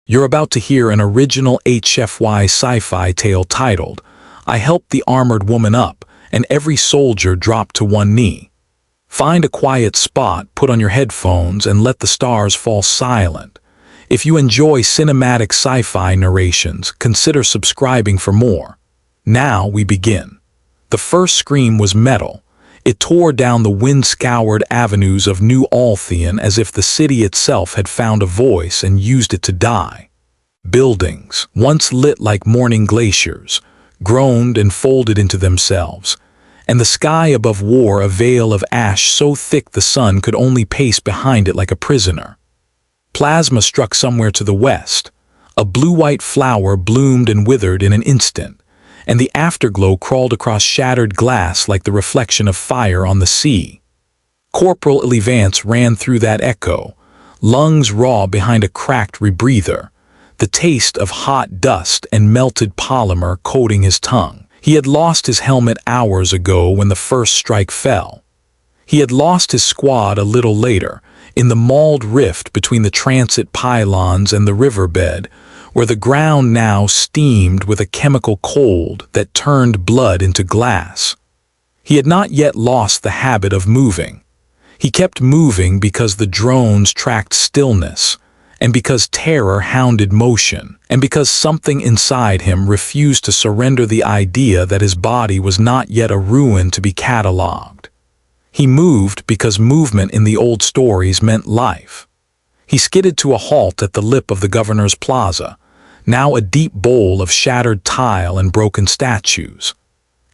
You're about to hear an original HFY sci-fi tale titled, I Helped the Armored Woman Up, and Every Soldier Dropped to One Knee. Find a quiet spot, put on your headphones, and let the stars fall silent. If you enjoy cinematic sci-fi narrations, consider subscribing for more. Now we begin. The first scream was metal. It tore down the wind-scoured avenues of New Altheon as if the city itself had found a voice and used it to die. Buildings, once lit like morning glaciers, groaned and folded into themselves, and the sky above wore a veil of ash so thick the sun could only pace behind it like a prisoner. Plasma struck somewhere to the west. A blue-white flower bloomed and withered in an instant, and the afterglow crawled across shattered glass like the reflection of fire on the sea. Corporal Vance ran through that echo, lungs raw behind a cracked rebreather, the taste of hot dust and melted polymer coating his tongue. He had lost his helmet hours ago when the first strike fell. He had lost his squad a little later, in the mauled rift between the transit pylons and the riverbed, where the ground now steamed with a chemical cold that turned blood into glass. He had not yet lost the habit of moving. He kept moving because the drones tracked stillness, and because terror hounded motion, and because something inside him refused to surrender the idea that his body was not yet a ruin to be catalogued. He moved because movement in the old stories meant life. He skidded to a halt at the lip of the governor's plaza, now a deep bowl of shattered tile and broken statues.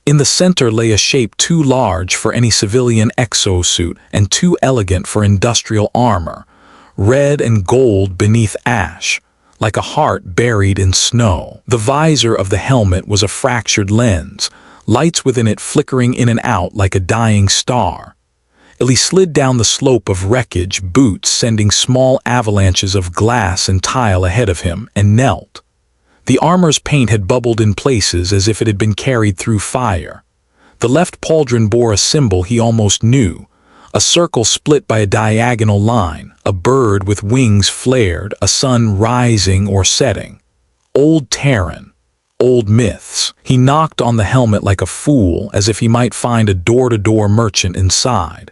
In the center lay a shape too large for any civilian exosuit and too elegant for industrial armor, red and gold beneath ash, like a heart buried in snow. The visor of the helmet was a fractured lens, lights within it flickering in and out like a dying star. He slid down the slope of wreckage, boots sending small avalanches of glass and tile ahead of him, and knelt. The armor's paint had bubbled in places as if it had been carried through fire. The left pauldron bore a symbol he almost knew, a circle split by a diagonal line, a bird with wings flared, a sun rising or setting. Old Terran, old myths. He knocked on the helmet like a fool, as if he might find a door-to-door merchant inside.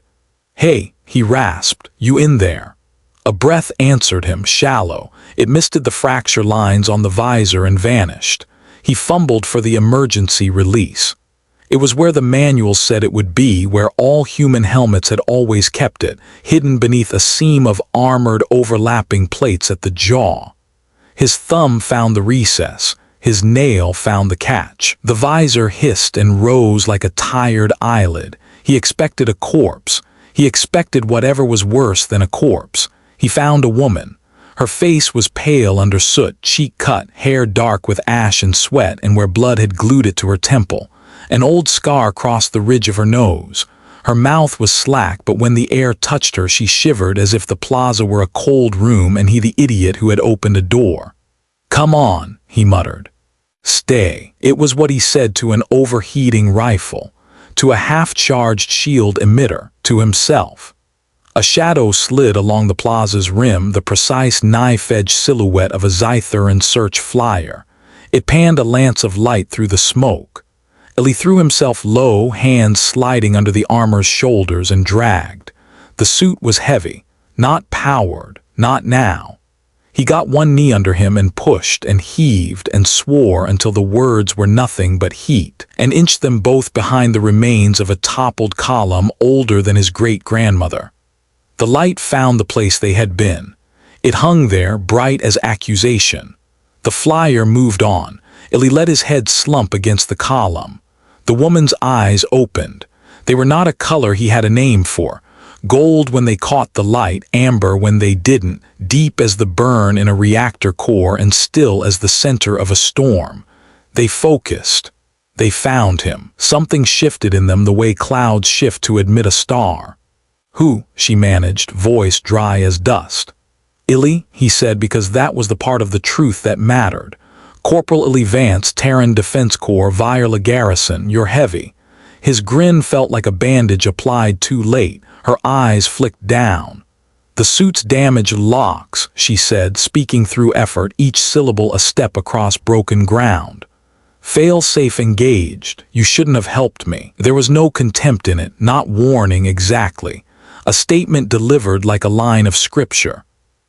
"Hey," he rasped, "you in there?" A breath answered him, shallow. It misted the fracture lines on the visor and vanished. He fumbled for the emergency release. It was where the manual said it would be, where all human helmets had always kept it, hidden beneath a seam of armored overlapping plates at the jaw. His thumb found the recess. His nail found the catch. The visor hissed and rose like a tired eyelid. He expected a corpse. He expected whatever was worse than a corpse. He found a woman. Her face was pale under soot, cheek cut, hair dark with ash and sweat, and where blood had glued it to her temple. An old scar crossed the ridge of her nose. Her mouth was slack, but when the air touched her, she shivered as if the plaza were a cold room and he the idiot who had opened a door. "Come on," he muttered. "Stay." It was what he said to an overheating rifle, to a half-charged shield emitter, to himself. A shadow slid along the plaza's rim, the precise knife-edged silhouette of a Zytheran search flyer. It panned a lance of light through the smoke. He threw himself low, hands sliding under the armor's shoulders, and dragged. The suit was heavy, not powered, not now. He got one knee under him and pushed and heaved and swore until the words were nothing but heat, and inched them both behind the remains of a toppled column older than his great-grandmother. The light found the place they had been. It hung there, bright as accusation. The flyer moved on. He let his head slump against the column. The woman's eyes opened. They were not a color he had a name for. Gold when they caught the light, amber when they didn't, deep as the burn in a reactor core and still as the center of a storm. They focused. They found him. Something shifted in them the way clouds shift to admit a star. "Who?" she managed, voice dry as dust. "Illy," he said, because that was the part of the truth that mattered. "Corporal Vance, Terran Defense Corps, Viola Garrison, you're heavy." His grin felt like a bandage applied too late. Her eyes flicked down. "The suit's damaged locks," she said, speaking through effort, each syllable a step across broken ground. "Fail-safe engaged. You shouldn't have helped me." There was no contempt in it, not warning exactly. A statement delivered like a line of scripture.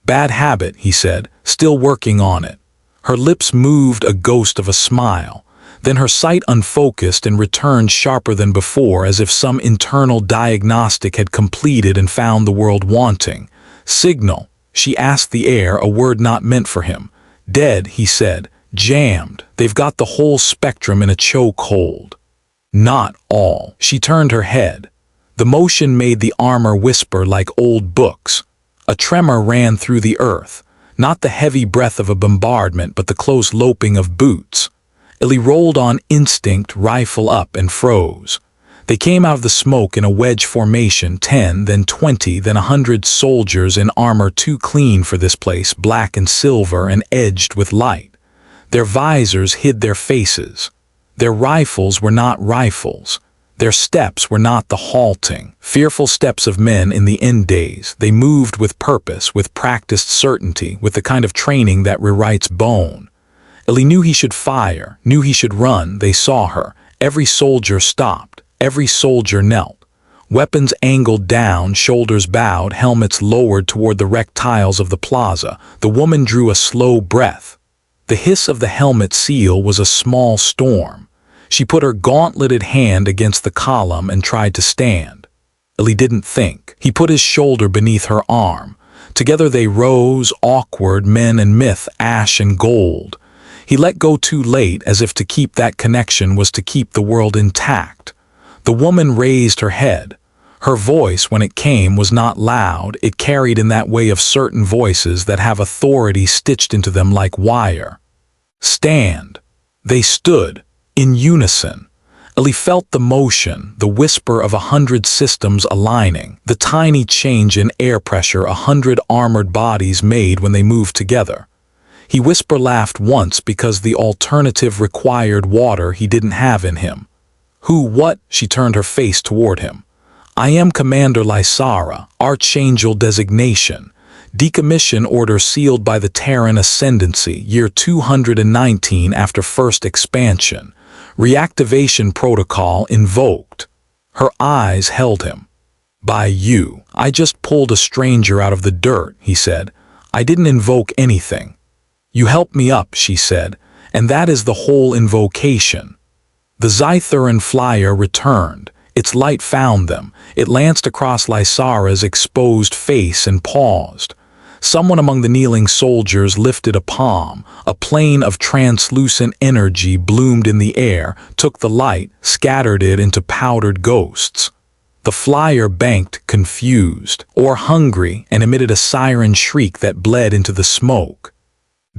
"Bad habit," he said, "still working on it." Her lips moved a ghost of a smile. Then her sight unfocused and returned sharper than before, as if some internal diagnostic had completed and found the world wanting. "Signal," she asked the air, a word not meant for him. "Dead," he said. "Jammed. They've got the whole spectrum in a chokehold." "Not all." She turned her head. The motion made the armor whisper like old books. A tremor ran through the earth, not the heavy breath of a bombardment, but the close loping of boots. Illy rolled on instinct, rifle up, and froze. They came out of the smoke in a wedge formation, 10, then 20, then 100 soldiers in armor too clean for this place, black and silver and edged with light. Their visors hid their faces. Their rifles were not rifles. Their steps were not the halting, fearful steps of men in the end days. They moved with purpose, with practiced certainty, with the kind of training that rewrites bone. Illy knew he should fire, knew he should run. They saw her. Every soldier stopped. Every soldier knelt. Weapons angled down, shoulders bowed, helmets lowered toward the wrecked tiles of the plaza. The woman drew a slow breath. The hiss of the helmet seal was a small storm. She put her gauntleted hand against the column and tried to stand. Illy didn't think. He put his shoulder beneath her arm. Together they rose, awkward, men and myth, ash and gold. He let go too late, as if to keep that connection was to keep the world intact. The woman raised her head. Her voice, when it came, was not loud. It carried in that way of certain voices that have authority stitched into them like wire. "Stand." They stood, in unison. Illy felt the motion, the whisper of 100 systems aligning, the tiny change in air pressure 100 armored bodies made when they moved together. He whisper-laughed once because the alternative required water he didn't have in him. "Who, what?" She turned her face toward him. "I am Commander Lysara, Archangel designation. Decommission order sealed by the Terran Ascendancy, year 219 after first expansion. Reactivation protocol invoked." Her eyes held him. "By you. I just pulled a stranger out of the dirt," he said. "I didn't invoke anything." "You helped me up," she said, "and that is the whole invocation." The Zytheran flyer returned. Its light found them. It lanced across Lysara's exposed face and paused. Someone among the kneeling soldiers lifted a palm. A plane of translucent energy bloomed in the air, took the light, scattered it into powdered ghosts. The flyer banked, confused, or hungry, and emitted a siren shriek that bled into the smoke.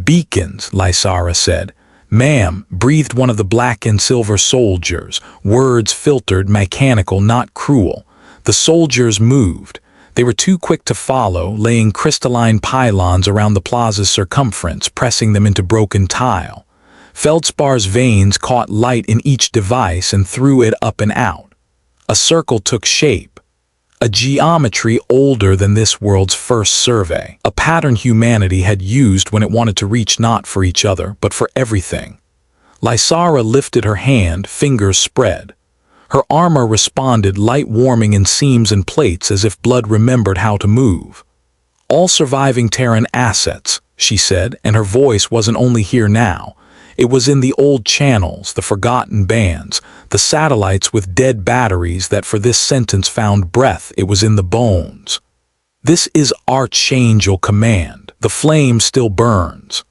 "Beacons," Lysara said. "Ma'am," breathed one of the black and silver soldiers, words filtered, mechanical, not cruel. The soldiers moved. They were too quick to follow, laying crystalline pylons around the plaza's circumference, pressing them into broken tile. Feldspar's veins caught light in each device and threw it up and out. A circle took shape. A geometry older than this world's first survey. A pattern humanity had used when it wanted to reach not for each other, but for everything. Lysara lifted her hand, fingers spread. Her armor responded, light warming in seams and plates as if blood remembered how to move. "All surviving Terran assets," she said, and her voice wasn't only here now. It was in the old channels, the forgotten bands, the satellites with dead batteries that for this sentence found breath. It was in the bones. "This is Archangel command. The flame still burns."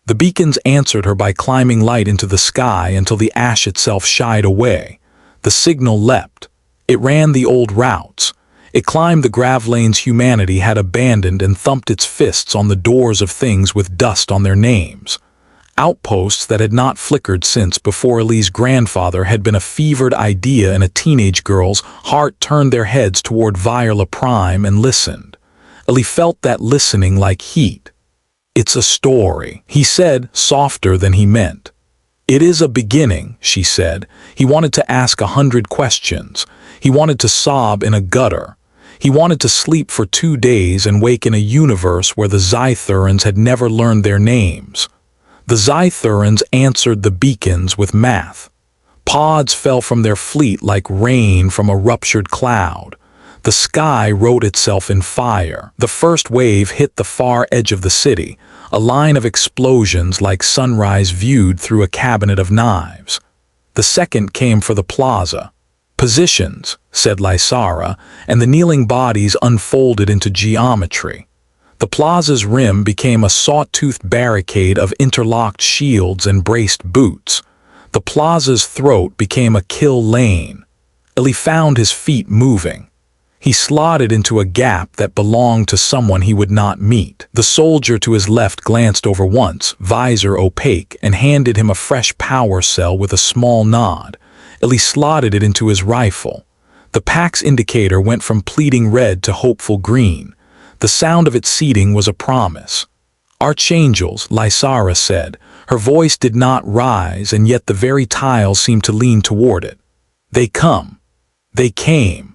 The beacons answered her by climbing light into the sky until the ash itself shied away. The signal leapt. It ran the old routes. It climbed the gravlanes humanity had abandoned and thumped its fists on the doors of things with dust on their names. Outposts that had not flickered since before Illy's grandfather had been a fevered idea in a teenage girl's heart. Turned their heads toward Viola Prime and listened. Illy felt that listening like heat. "It's a story," he said, softer than he meant. "It is a beginning," she said. He wanted to ask 100 questions. He wanted to sob in a gutter. He wanted to sleep for 2 days and wake in a universe where the Zythurans had never learned their names. The Zythurans answered the beacons with math. Pods fell from their fleet like rain from a ruptured cloud. The sky wrote itself in fire. The first wave hit the far edge of the city, a line of explosions like sunrise viewed through a cabinet of knives. The second came for the plaza. "Positions," said Lysara, and the kneeling bodies unfolded into geometry. The plaza's rim became a saw-toothed barricade of interlocked shields and braced boots. The plaza's throat became a kill lane. Illy found his feet moving. He slotted into a gap that belonged to someone he would not meet. The soldier to his left glanced over once, visor opaque, and handed him a fresh power cell with a small nod. Illy slotted it into his rifle. The pack's indicator went from pleading red to hopeful green. The sound of its seating was a promise. "Archangels," Lysara said. Her voice did not rise, and yet the very tiles seemed to lean toward it. "They come." They came.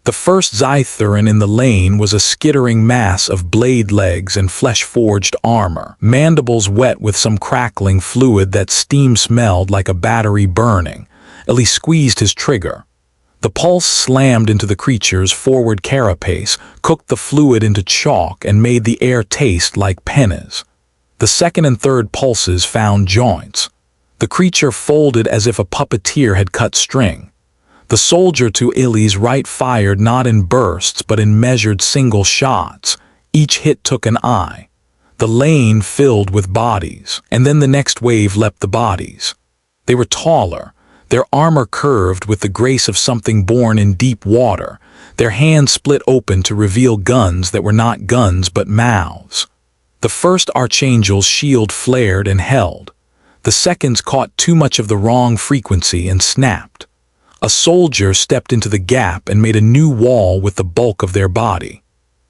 The first Zythuran in the lane was a skittering mass of blade legs and flesh-forged armor, mandibles wet with some crackling fluid that steam smelled like a battery burning. Illy squeezed his trigger. The pulse slammed into the creature's forward carapace, cooked the fluid into chalk, and made the air taste like pennies. The second and third pulses found joints. The creature folded as if a puppeteer had cut string. The soldier to Illy's right fired not in bursts but in measured single shots. Each hit took an eye. The lane filled with bodies, and then the next wave leapt the bodies. They were taller, their armor curved with the grace of something born in deep water, their hands split open to reveal guns that were not guns but mouths. The first Archangel's shield flared and held. The seconds caught too much of the wrong frequency and snapped. A soldier stepped into the gap and made a new wall with the bulk of their body.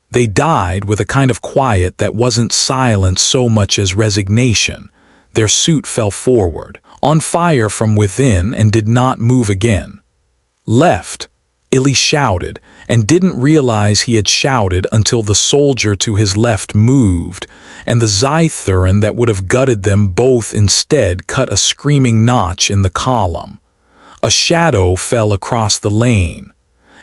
They died with a kind of quiet that wasn't silence so much as resignation. Their suit fell forward, on fire from within, and did not move again. "Left," Illy shouted, and didn't realize he had shouted until the soldier to his left moved, and the Zythuran that would have gutted them both instead cut a screaming notch in the column. A shadow fell across the lane.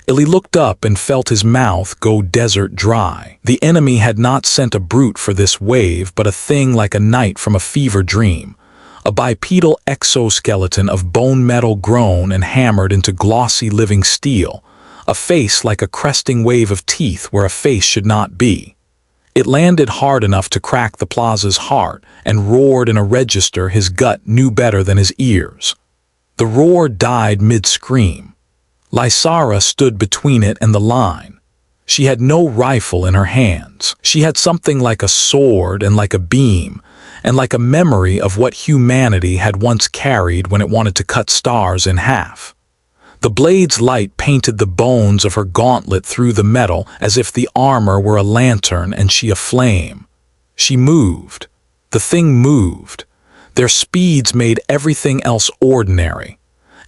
Illy looked up and felt his mouth go desert dry. The enemy had not sent a brute for this wave, but a thing like a knight from a fever dream. A bipedal exoskeleton of bone metal grown and hammered into glossy living steel. A face like a cresting wave of teeth where a face should not be. It landed hard enough to crack the plaza's heart and roared in a register his gut knew better than his ears. The roar died mid-scream. Lysara stood between it and the line. She had no rifle in her hands. She had something like a sword and like a beam, and like a memory of what humanity had once carried when it wanted to cut stars in half. The blade's light painted the bones of her gauntlet through the metal as if the armor were a lantern and she a flame. She moved. The thing moved. Their speeds made everything else ordinary.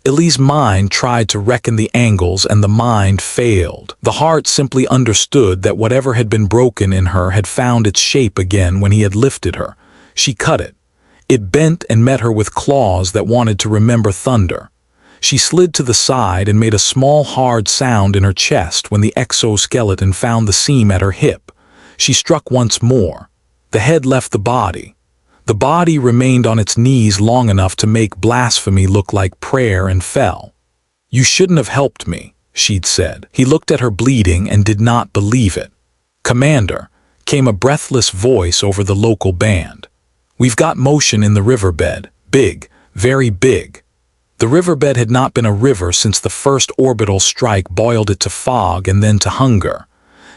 Illy's mind tried to reckon the angles and the mind failed. The heart simply understood that whatever had been broken in her had found its shape again when he had lifted her. She cut it. It bent and met her with claws that wanted to remember thunder. She slid to the side and made a small hard sound in her chest when the exoskeleton found the seam at her hip. She struck once more. The head left the body. The body remained on its knees long enough to make blasphemy look like prayer and fell. "You shouldn't have helped me," she'd said. He looked at her bleeding and did not believe it. "Commander," came a breathless voice over the local band. "We've got motion in the riverbed. Big, very big." The riverbed had not been a river since the first orbital strike boiled it to fog and then to hunger.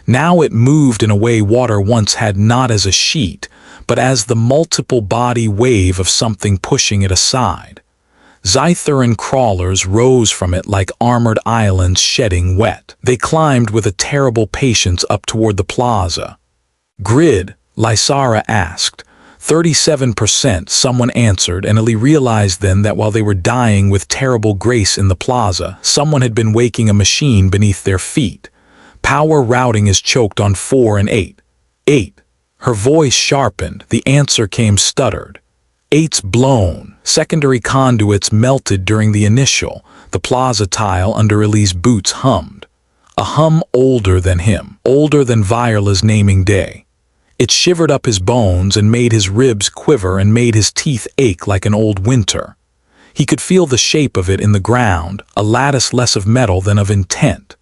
Now it moved in a way water once had, not as a sheet, but as the multiple body wave of something pushing it aside. Zythuran crawlers rose from it like armored islands shedding wet. They climbed with a terrible patience up toward the plaza. "Grid?" Lysara asked. 37%, someone answered, and Illy realized then that while they were dying with terrible grace in the plaza, someone had been waking a machine beneath their feet. Power routing is choked on 4 and 8. 8. Her voice sharpened, the answer came stuttered. 8's blown, secondary conduits melted during the initial, the plaza tile under Ellie's boots hummed. A hum older than him, older than Viola's naming day. It shivered up his bones and made his ribs quiver and made his teeth ache like an old winter. He could feel the shape of it in the ground, a lattice less of metal than of intent.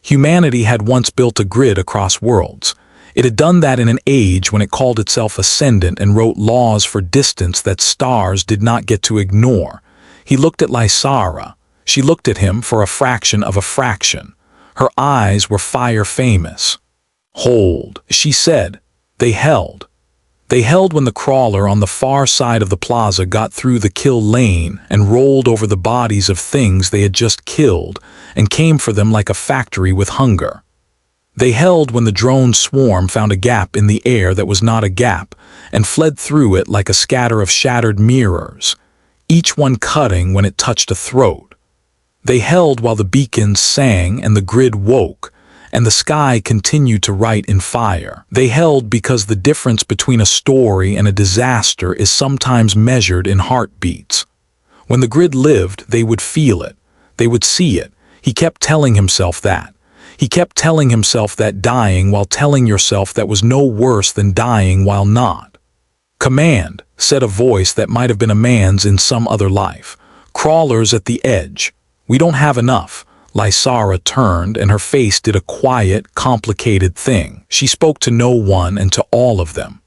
Humanity had once built a grid across worlds. It had done that in an age when it called itself ascendant and wrote laws for distance that stars did not get to ignore. He looked at Lysara. She looked at him for a fraction of a fraction. Her eyes were fire famous. Hold, she said. They held. They held when the crawler on the far side of the plaza got through the kill lane and rolled over the bodies of things they had just killed and came for them like a factory with hunger. They held when the drone swarm found a gap in the air that was not a gap and fled through it like a scatter of shattered mirrors, each one cutting when it touched a throat. They held while the beacons sang and the grid woke, and the sky continued to write in fire. They held because the difference between a story and a disaster is sometimes measured in heartbeats. When the grid lived, they would feel it. They would see it. He kept telling himself that. He kept telling himself that dying while telling yourself that was no worse than dying while not. Command, said a voice that might have been a man's in some other life. Crawlers at the edge. We don't have enough. Lysara turned and her face did a quiet, complicated thing. She spoke to no one and to all of them.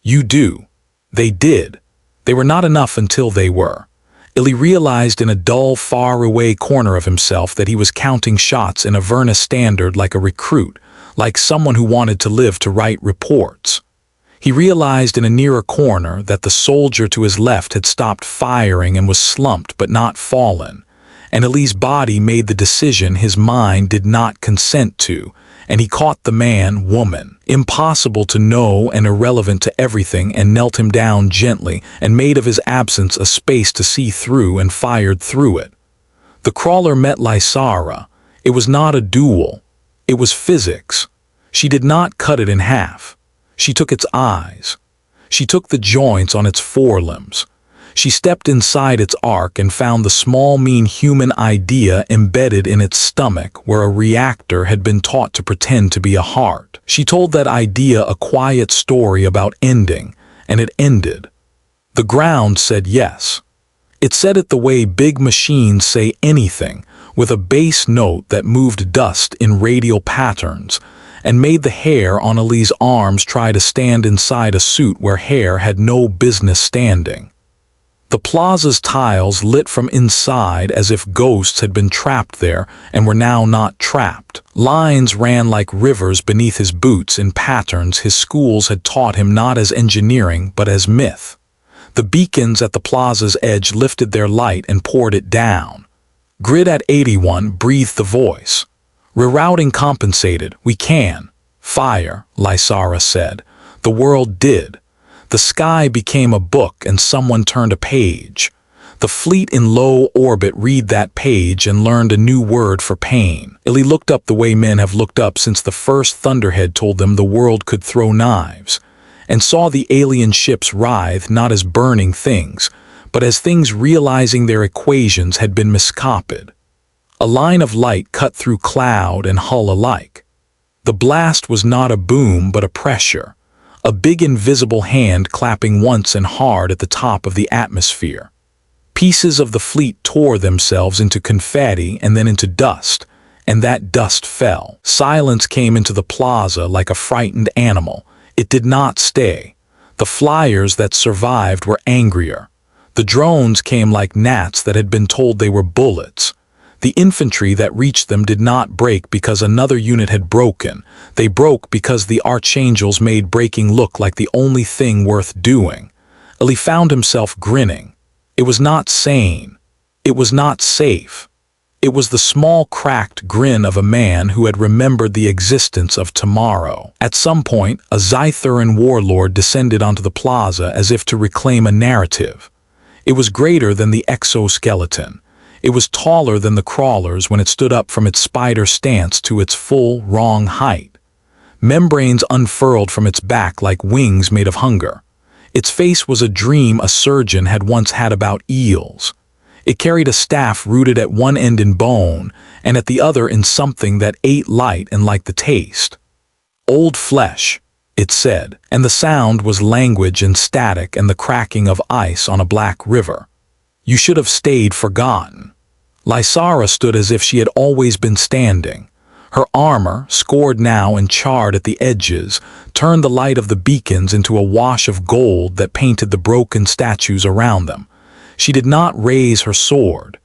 You do. They did. They were not enough until they were. Illy realized in a dull, far-away corner of himself that he was counting shots in a Verna standard like a recruit, like someone who wanted to live to write reports. He realized in a nearer corner that the soldier to his left had stopped firing and was slumped but not fallen, and Ellie's body made the decision his mind did not consent to, and he caught the man, woman, impossible to know and irrelevant to everything, and knelt him down gently and made of his absence a space to see through and fired through it. The crawler met Lysara. It was not a duel. It was physics. She did not cut it in half. She took its eyes. She took the joints on its forelimbs. She stepped inside its arc and found the small, mean human idea embedded in its stomach where a reactor had been taught to pretend to be a heart. She told that idea a quiet story about ending, and it ended. The ground said yes. It said it the way big machines say anything, with a bass note that moved dust in radial patterns, and made the hair on Ellie's arms try to stand inside a suit where hair had no business standing. The plaza's tiles lit from inside as if ghosts had been trapped there and were now not trapped. Lines ran like rivers beneath his boots in patterns his schools had taught him not as engineering but as myth. The beacons at the plaza's edge lifted their light and poured it down. Grid at 81 breathed the voice. Rerouting compensated. We can. Fire, Lysara said. The world did. The sky became a book and someone turned a page. The fleet in low orbit read that page and learned a new word for pain. Illy looked up the way men have looked up since the first thunderhead told them the world could throw knives, and saw the alien ships writhe not as burning things, but as things realizing their equations had been miscopied. A line of light cut through cloud and hull alike. The blast was not a boom but a pressure. A big invisible hand clapping once and hard at the top of the atmosphere. Pieces of the fleet tore themselves into confetti and then into dust, and that dust fell. Silence came into the plaza like a frightened animal. It did not stay. The flyers that survived were angrier. The drones came like gnats that had been told they were bullets. The infantry that reached them did not break because another unit had broken. They broke because the Archangels made breaking look like the only thing worth doing. Illy found himself grinning. It was not sane. It was not safe. It was the small cracked grin of a man who had remembered the existence of tomorrow. At some point, a Zytheran warlord descended onto the plaza as if to reclaim a narrative. It was greater than the exoskeleton. It was taller than the crawlers when it stood up from its spider stance to its full, wrong height. Membranes unfurled from its back like wings made of hunger. Its face was a dream a surgeon had once had about eels. It carried a staff rooted at one end in bone, and at the other in something that ate light and liked the taste. "Old flesh," it said, and the sound was language and static and the cracking of ice on a black river. "You should have stayed forgotten." Lysara stood as if she had always been standing. Her armor, scored now and charred at the edges, turned the light of the beacons into a wash of gold that painted the broken statues around them. She did not raise her sword.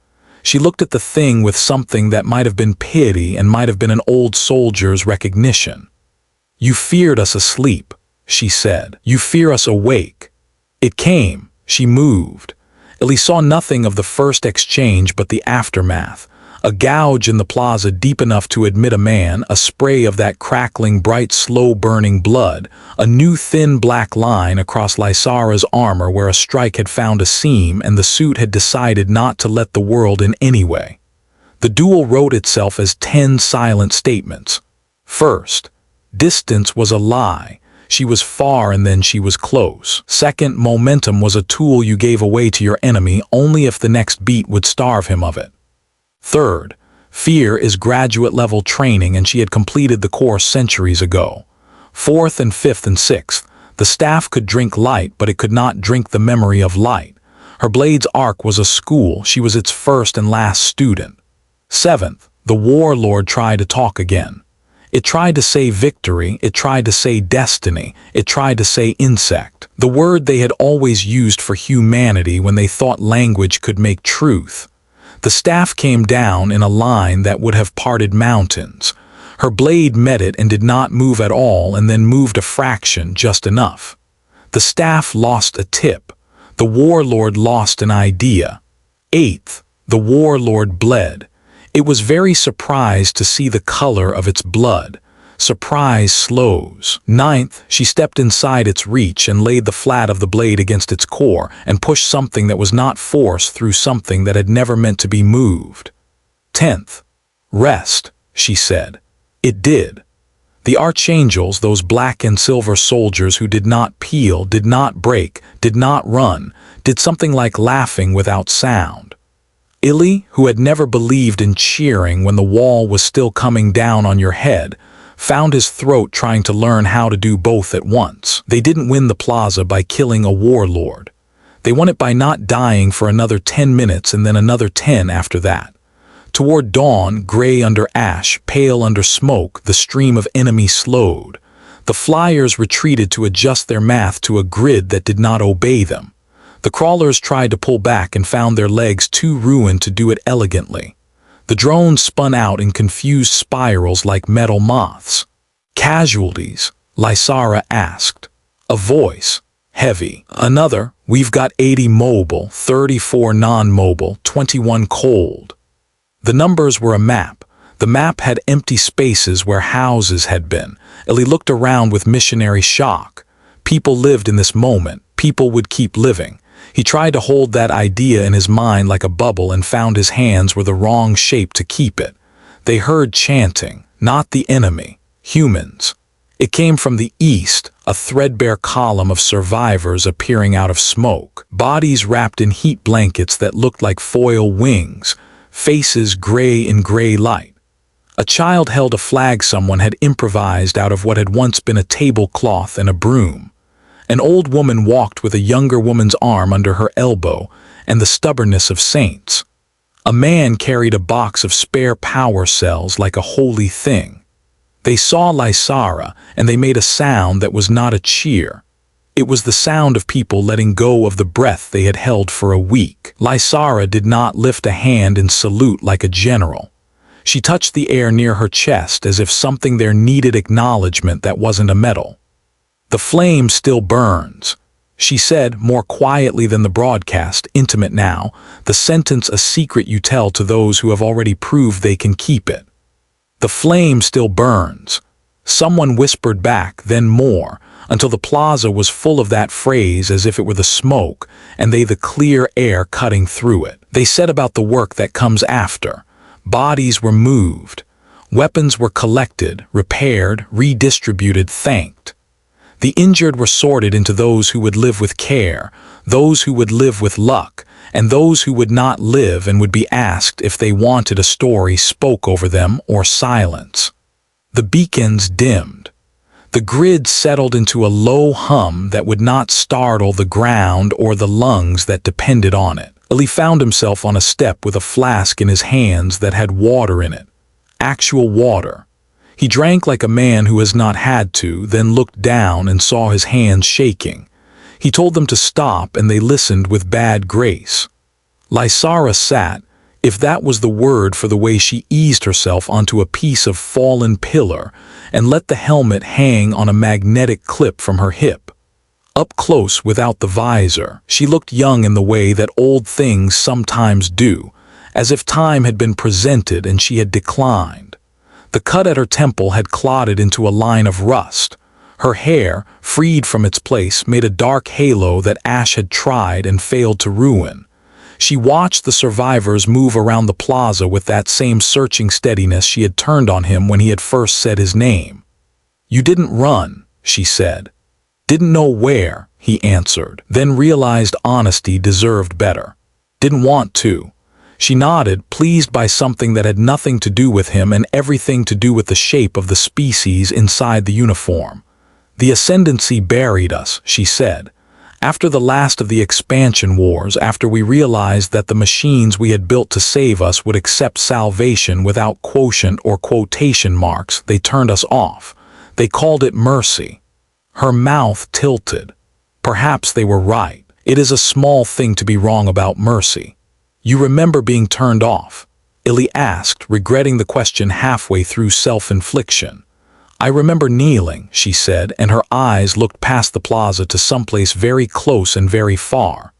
She looked at the thing with something that might have been pity and might have been an old soldier's recognition. "You feared us asleep," she said. "You fear us awake." It came. She moved. Ellie saw nothing of the first exchange but the aftermath. A gouge in the plaza deep enough to admit a man, a spray of that crackling, bright, slow-burning blood, a new thin black line across Lysara's armor where a strike had found a seam and the suit had decided not to let the world in anyway. The duel wrote itself as 10 silent statements. First, distance was a lie. She was far and then she was close. Second, momentum was a tool you gave away to your enemy only if the next beat would starve him of it. Third, fear is graduate-level training and she had completed the course centuries ago. Fourth and fifth and sixth, the staff could drink light but it could not drink the memory of light. Her blade's arc was a school, she was its first and last student. Seventh, the warlord tried to talk again. It tried to say victory, it tried to say destiny, it tried to say insect. The word they had always used for humanity when they thought language could make truth. The staff came down in a line that would have parted mountains. Her blade met it and did not move at all and then moved a fraction, just enough. The staff lost a tip. The warlord lost an idea. Eighth, the warlord bled. It was very surprised to see the color of its blood. Surprise slows. Ninth, she stepped inside its reach and laid the flat of the blade against its core and pushed something that was not force through something that had never meant to be moved. 10th, rest, she said. It did. The Archangels, those black and silver soldiers who did not peel, did not break, did not run, did something like laughing without sound. Illy, who had never believed in cheering when the wall was still coming down on your head, found his throat trying to learn how to do both at once. They didn't win the plaza by killing a warlord. They won it by not dying for another 10 minutes and then another 10 after that. Toward dawn, gray under ash, pale under smoke, the stream of enemy slowed. The flyers retreated to adjust their math to a grid that did not obey them. The crawlers tried to pull back and found their legs too ruined to do it elegantly. The drones spun out in confused spirals like metal moths. "Casualties?" Lysara asked. A voice. Heavy. Another. "We've got 80 mobile, 34 non-mobile, 21 cold." The numbers were a map. The map had empty spaces where houses had been. Ellie looked around with missionary shock. People lived in this moment. People would keep living. He tried to hold that idea in his mind like a bubble and found his hands were the wrong shape to keep it. They heard chanting, not the enemy, humans. It came from the east, a threadbare column of survivors appearing out of smoke, bodies wrapped in heat blankets that looked like foil wings, faces gray in gray light. A child held a flag someone had improvised out of what had once been a tablecloth and a broom. An old woman walked with a younger woman's arm under her elbow and the stubbornness of saints. A man carried a box of spare power cells like a holy thing. They saw Lysara and they made a sound that was not a cheer. It was the sound of people letting go of the breath they had held for a week. Lysara did not lift a hand in salute like a general. She touched the air near her chest as if something there needed acknowledgement that wasn't a medal. "The flame still burns," she said more quietly than the broadcast, intimate now, the sentence a secret you tell to those who have already proved they can keep it. "The flame still burns." Someone whispered back, then more, until the plaza was full of that phrase as if it were the smoke, and they the clear air cutting through it. They said about the work that comes after. Bodies were moved. Weapons were collected, repaired, redistributed, thanked. The injured were sorted into those who would live with care, those who would live with luck, and those who would not live and would be asked if they wanted a story spoke over them or silence. The beacons dimmed. The grid settled into a low hum that would not startle the ground or the lungs that depended on it. He found himself on a step with a flask in his hands that had water in it. Actual water. He drank like a man who has not had to, then looked down and saw his hands shaking. He told them to stop, and they listened with bad grace. Lysara sat, if that was the word for the way she eased herself onto a piece of fallen pillar, and let the helmet hang on a magnetic clip from her hip. Up close without the visor, she looked young in the way that old things sometimes do, as if time had been presented and she had declined. The cut at her temple had clotted into a line of rust. Her hair, freed from its place, made a dark halo that ash had tried and failed to ruin. She watched the survivors move around the plaza with that same searching steadiness she had turned on him when he had first said his name. "You didn't run," she said. "Didn't know where," he answered, then realized honesty deserved better. "Didn't want to." She nodded, pleased by something that had nothing to do with him and everything to do with the shape of the species inside the uniform. "The ascendancy buried us," she said. "After the last of the expansion wars, after we realized that the machines we had built to save us would accept salvation without quotient or quotation marks, they turned us off. They called it mercy." Her mouth tilted. Perhaps they were right. It is a small thing to be wrong about mercy. "You remember being turned off?" Illy asked, regretting the question halfway through self-infliction. "I remember kneeling," she said, and her eyes looked past the plaza to someplace very close and very far.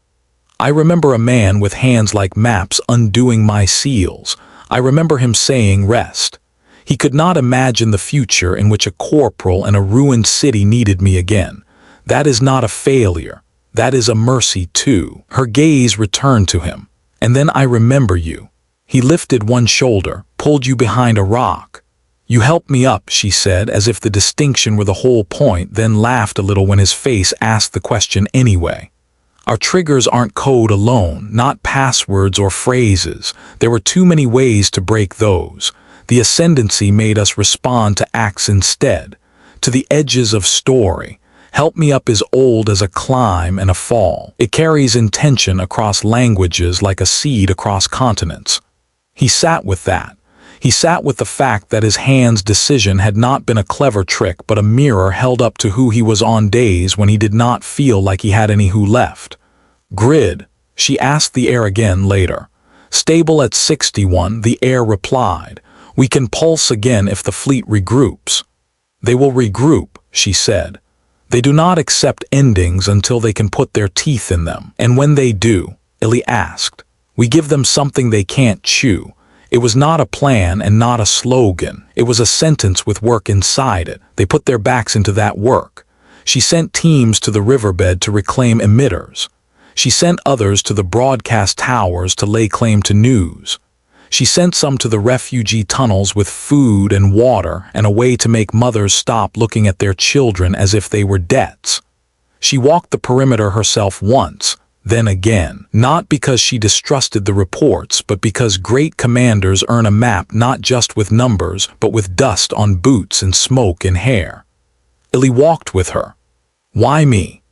"I remember a man with hands like maps undoing my seals. I remember him saying rest. He could not imagine the future in which a corporal and a ruined city needed me again. That is not a failure. That is a mercy too." Her gaze returned to him. "And then I remember you." He lifted one shoulder, pulled you behind a rock. "You helped me up," she said, as if the distinction were the whole point, then laughed a little when his face asked the question anyway. "Our triggers aren't code alone, not passwords or phrases. There were too many ways to break those. The ascendancy made us respond to acts instead, to the edges of story. Help me up is old as a climb and a fall. It carries intention across languages like a seed across continents." He sat with that. He sat with the fact that his hand's decision had not been a clever trick but a mirror held up to who he was on days when he did not feel like he had any who left. "Grid," she asked the air again later. "Stable at 61, the air replied. "We can pulse again if the fleet regroups." "They will regroup," she said. "They do not accept endings until they can put their teeth in them." "And when they do?" Illy asked. "We give them something they can't chew." It was not a plan and not a slogan. It was a sentence with work inside it. They put their backs into that work. She sent teams to the riverbed to reclaim emitters. She sent others to the broadcast towers to lay claim to news. She sent some to the refugee tunnels with food and water and a way to make mothers stop looking at their children as if they were debts. She walked the perimeter herself once, then again, not because she distrusted the reports, but because great commanders earn a map not just with numbers, but with dust on boots and smoke in hair. Illy walked with her. "Why me?"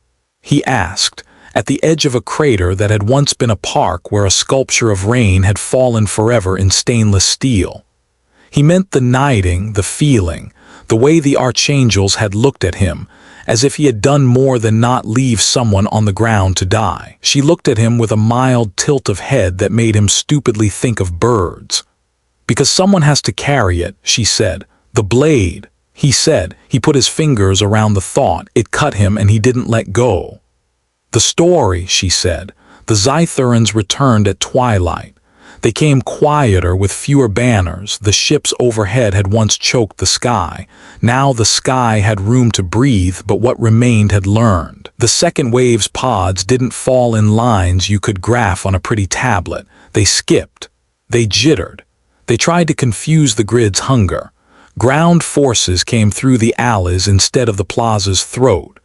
he asked, at the edge of a crater that had once been a park where a sculpture of rain had fallen forever in stainless steel. He meant the knighting, the feeling, the way the archangels had looked at him, as if he had done more than not leave someone on the ground to die. She looked at him with a mild tilt of head that made him stupidly think of birds. "Because someone has to carry it," she said. "The blade," he said. He put his fingers around the thought. It cut him and he didn't let go. "The story," she said. "The Zytherans returned at twilight. They came quieter with fewer banners. The ships overhead had once choked the sky. Now the sky had room to breathe, but what remained had learned. The second wave's pods didn't fall in lines you could graph on a pretty tablet. They skipped. They jittered. They tried to confuse the grid's hunger. Ground forces came through the alleys instead of the plaza's throat.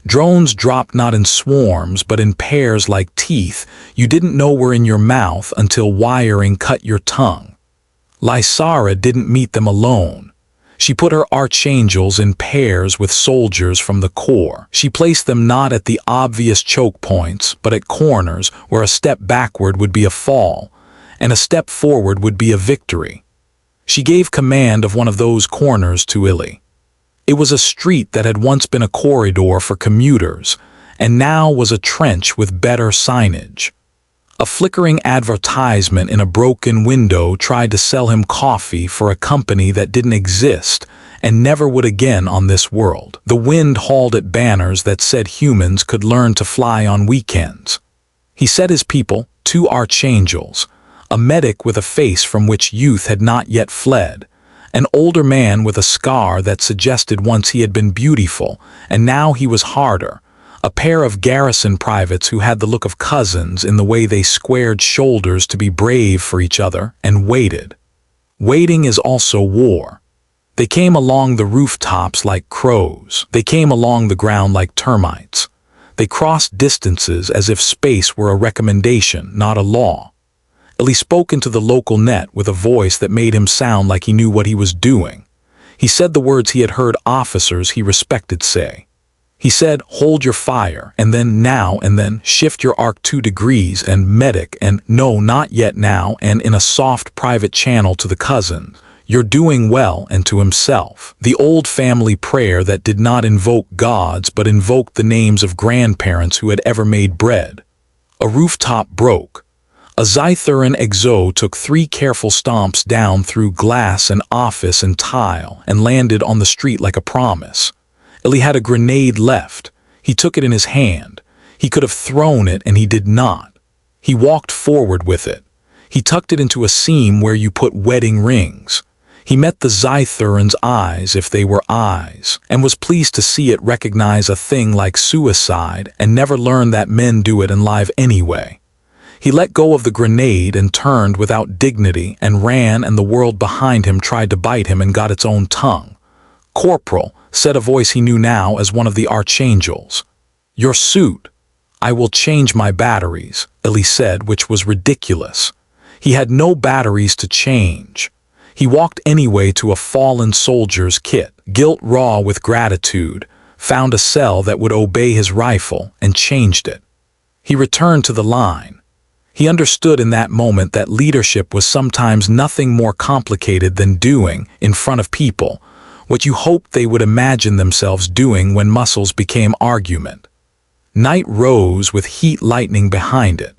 Drones dropped not in swarms, but in pairs like teeth you didn't know were in your mouth until wiring cut your tongue. Lysara didn't meet them alone. She put her archangels in pairs with soldiers from the core. She placed them not at the obvious choke points, but at corners where a step backward would be a fall, and a step forward would be a victory. She gave command of one of those corners to Illy. It was a street that had once been a corridor for commuters, and now was a trench with better signage. A flickering advertisement in a broken window tried to sell him coffee for a company that didn't exist and never would again on this world. The wind hauled at banners that said humans could learn to fly on weekends. He set his people, 2 archangels, a medic with a face from which youth had not yet fled, an older man with a scar that suggested once he had been beautiful, and now he was harder, a pair of garrison privates who had the look of cousins in the way they squared shoulders to be brave for each other, and waited. Waiting is also war. They came along the rooftops like crows. They came along the ground like termites. They crossed distances as if space were a recommendation, not a law. Illy spoke into the local net with a voice that made him sound like he knew what he was doing. He said the words he had heard officers he respected say. He said, hold your fire, and then now, and then shift your arc 2 degrees, and medic, and no, not yet now, and in a soft private channel to the cousin, you're doing well, and to himself. The old family prayer that did not invoke gods but invoked the names of grandparents who had ever made bread. A rooftop broke. A Zytheran exo took 3 careful stomps down through glass and office and tile and landed on the street like a promise. Illy had a grenade left. He took it in his hand. He could have thrown it and he did not. He walked forward with it. He tucked it into a seam where you put wedding rings. He met the Zytheran's eyes if they were eyes, and was pleased to see it recognize a thing like suicide and never learn that men do it in life anyway. He let go of the grenade and turned without dignity and ran, and the world behind him tried to bite him and got its own tongue. Corporal, said a voice he knew now as one of the archangels. Your suit. I will change my batteries, Illy said, which was ridiculous. He had no batteries to change. He walked anyway to a fallen soldier's kit, gilt raw with gratitude, found a cell that would obey his rifle, and changed it. He returned to the line. He understood in that moment that leadership was sometimes nothing more complicated than doing, in front of people, what you hoped they would imagine themselves doing when muscles became argument. Night rose with heat lightning behind it.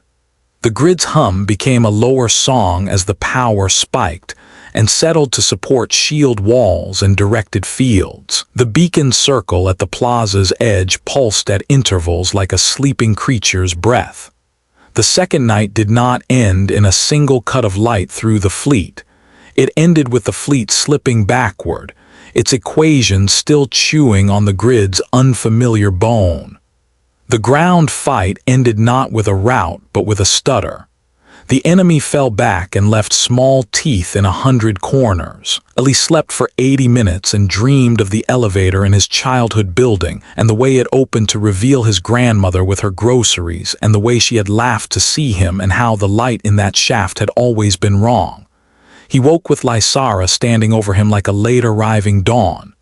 The grid's hum became a lower song as the power spiked and settled to support shield walls and directed fields. The beacon circle at the plaza's edge pulsed at intervals like a sleeping creature's breath. The second night did not end in a single cut of light through the fleet. It ended with the fleet slipping backward, its equations still chewing on the grid's unfamiliar bone. The ground fight ended not with a rout but with a stutter. The enemy fell back and left small teeth in 100 corners. Illy slept for 80 minutes and dreamed of the elevator in his childhood building and the way it opened to reveal his grandmother with her groceries and the way she had laughed to see him and how the light in that shaft had always been wrong. He woke with Lysara standing over him like a late-arriving dawn.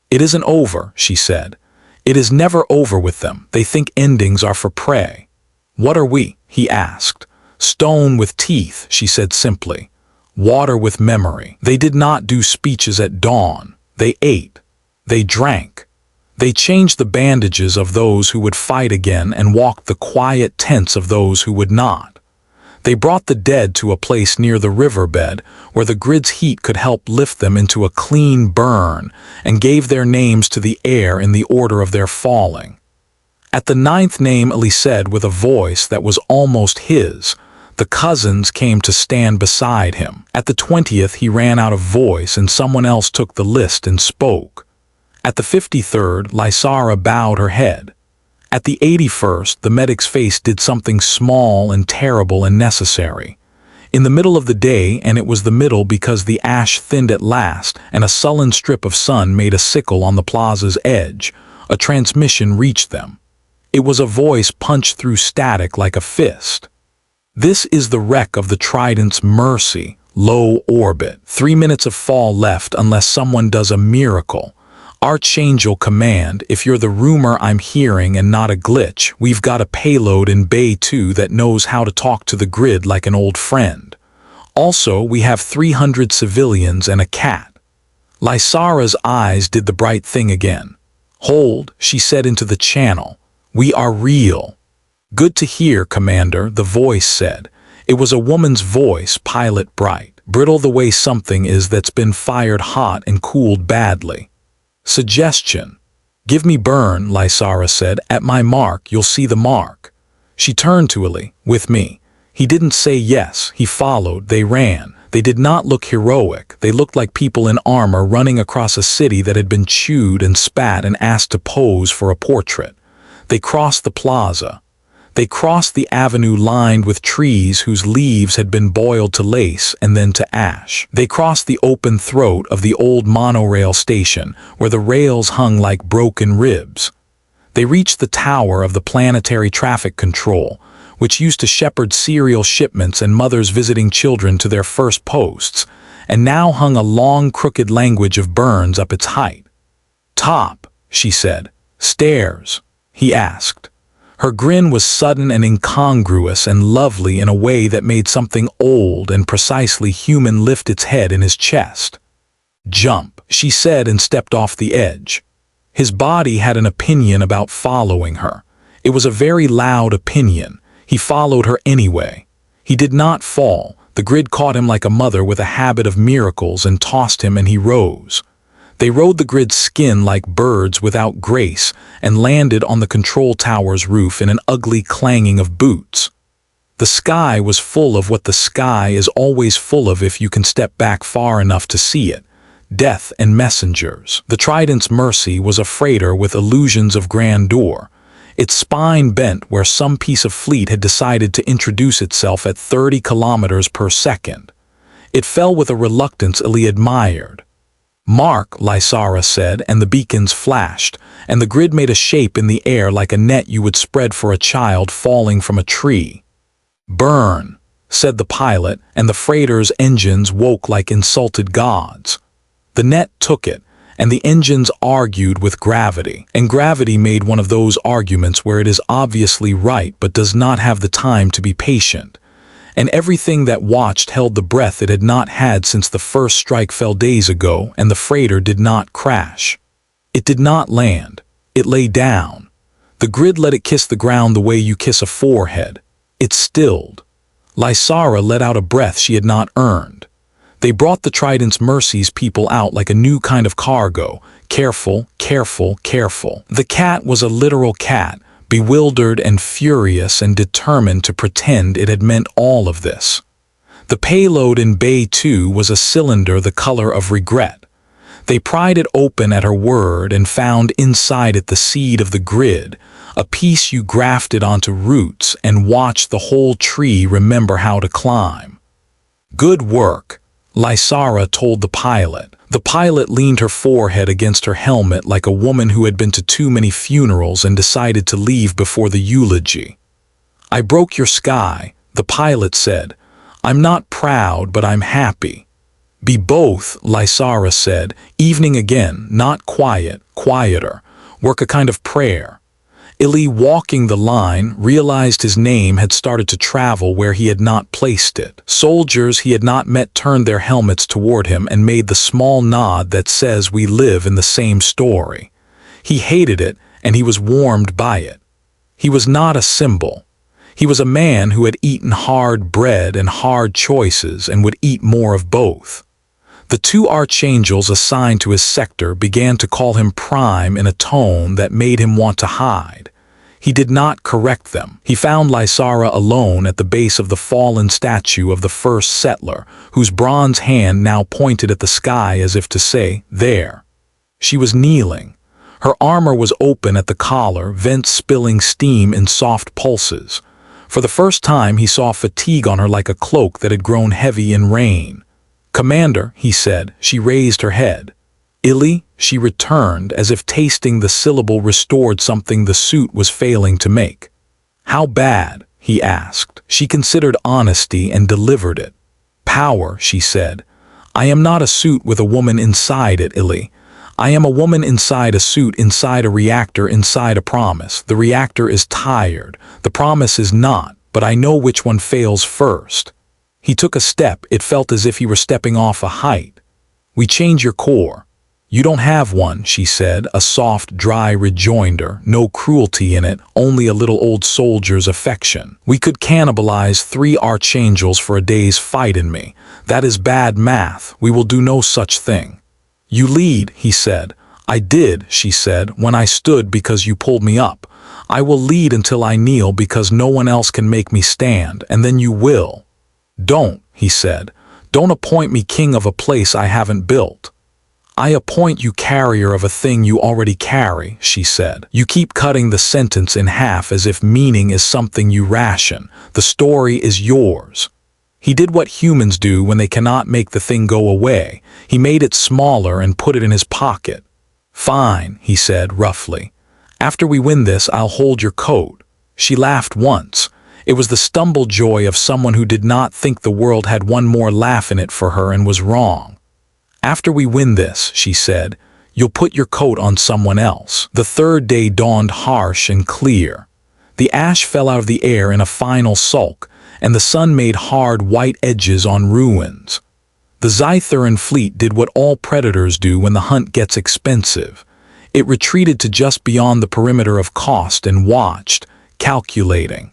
It isn't over, she said. It is never over with them. They think endings are for prey. What are we? He asked. Stone with teeth, she said simply. Water with memory. They did not do speeches at dawn. They ate. They drank. They changed the bandages of those who would fight again and walked the quiet tents of those who would not. They brought the dead to a place near the riverbed where the grid's heat could help lift them into a clean burn and gave their names to the air in the order of their falling. At the 9th name, Illy said with a voice that was almost his, The cousins came to stand beside him. At the 20th, he ran out of voice and someone else took the list and spoke. At the 53rd, Lysara bowed her head. At the 81st, the medic's face did something small and terrible and necessary. In the middle of the day, and it was the middle because the ash thinned at last and a sullen strip of sun made a sickle on the plaza's edge, a transmission reached them. It was a voice punched through static like a fist. This is the wreck of the Trident's Mercy, low orbit. 3 minutes of fall left unless someone does a miracle. Archangel command, if you're the rumor I'm hearing and not a glitch, we've got a payload in Bay 2 that knows how to talk to the grid like an old friend. Also, we have 300 civilians and a cat. Lysara's eyes did the bright thing again. Hold, she said into the channel. We are real. Good to hear, Commander, the voice said. It was a woman's voice, pilot bright. Brittle the way something is that's been fired hot and cooled badly. Suggestion. Give me burn, Lysara said. At my mark, you'll see the mark. She turned to Illy. With me. He didn't say yes. He followed. They ran. They did not look heroic. They looked like people in armor running across a city that had been chewed and spat and asked to pose for a portrait. They crossed the plaza. They crossed the avenue lined with trees whose leaves had been boiled to lace and then to ash. They crossed the open throat of the old monorail station where the rails hung like broken ribs. They reached the tower of the planetary traffic control, which used to shepherd serial shipments and mothers visiting children to their first posts, and now hung a long crooked language of Burns up its height. Top, she said. Stairs, he asked. Her grin was sudden and incongruous and lovely in a way that made something old and precisely human lift its head in his chest. Jump, she said and stepped off the edge. His body had an opinion about following her. It was a very loud opinion. He followed her anyway. He did not fall. The grid caught him like a mother with a habit of miracles and tossed him and he rose. They rode the grid's skin like birds without grace and landed on the control tower's roof in an ugly clanging of boots. The sky was full of what the sky is always full of if you can step back far enough to see it. Death and messengers. The Trident's Mercy was a freighter with illusions of grandeur. Its spine bent where some piece of fleet had decided to introduce itself at 30 kilometers per second. It fell with a reluctance Illy admired. Mark, Lysara said, and the beacons flashed, and the grid made a shape in the air like a net you would spread for a child falling from a tree. Burn, said the pilot, and the freighter's engines woke like insulted gods. The net took it, and the engines argued with gravity, and gravity made one of those arguments where it is obviously right but does not have the time to be patient. And everything that watched held the breath it had not had since the first strike fell days ago, and the freighter did not crash. It did not land. It lay down. The grid let it kiss the ground the way you kiss a forehead. It stilled. Lysara let out a breath she had not earned. They brought the Trident's Mercy's people out like a new kind of cargo. Careful, careful, careful. The cat was a literal cat, bewildered and furious and determined to pretend it had meant all of this. The payload in Bay 2 was a cylinder the color of regret. They pried it open at her word and found inside it the seed of the grid, a piece you grafted onto roots and watched the whole tree remember how to climb. Good work, Lysara told the pilot. The pilot leaned her forehead against her helmet like a woman who had been to too many funerals and decided to leave before the eulogy. I broke your sky, the pilot said. I'm not proud, but I'm happy. Be both, Lysara said. Evening again, not quiet, quieter. Work a kind of prayer. Illy, walking the line, realized his name had started to travel where he had not placed it. Soldiers he had not met turned their helmets toward him and made the small nod that says we live in the same story. He hated it, and he was warmed by it. He was not a symbol. He was a man who had eaten hard bread and hard choices and would eat more of both. The two archangels assigned to his sector began to call him Prime in a tone that made him want to hide. He did not correct them. He found Lysara alone at the base of the fallen statue of the first settler, whose bronze hand now pointed at the sky as if to say, "There." She was kneeling. Her armor was open at the collar, vents spilling steam in soft pulses. For the first time he saw fatigue on her like a cloak that had grown heavy in rain. "Commander," he said. She raised her head. "Illy," she returned, as if tasting the syllable restored something the suit was failing to make. "How bad?" he asked. She considered honesty and delivered it. "Power," she said. "I am not a suit with a woman inside it, Illy. I am a woman inside a suit, inside a reactor, inside a promise. The reactor is tired. The promise is not, but I know which one fails first." He took a step. It felt as if he were stepping off a height. "We change your core." "You don't have one," she said, a soft, dry rejoinder, no cruelty in it, only a little old soldier's affection. "We could cannibalize 3 archangels for a day's fight in me. That is bad math. We will do no such thing." "You lead," he said. "I did," she said, "when I stood because you pulled me up. I will lead until I kneel because no one else can make me stand, and then you will." "Don't," he said. "Don't appoint me king of a place I haven't built." "I appoint you carrier of a thing you already carry," she said. "You keep cutting the sentence in half as if meaning is something you ration. The story is yours." He did what humans do when they cannot make the thing go away. He made it smaller and put it in his pocket. "Fine," he said roughly. "After we win this, I'll hold your coat." She laughed once. It was the stumble joy of someone who did not think the world had one more laugh in it for her and was wrong. "After we win this," she said, "you'll put your coat on someone else." The third day dawned harsh and clear. The ash fell out of the air in a final sulk, and the sun made hard white edges on ruins. The Zytheran fleet did what all predators do when the hunt gets expensive. It retreated to just beyond the perimeter of cost and watched, calculating.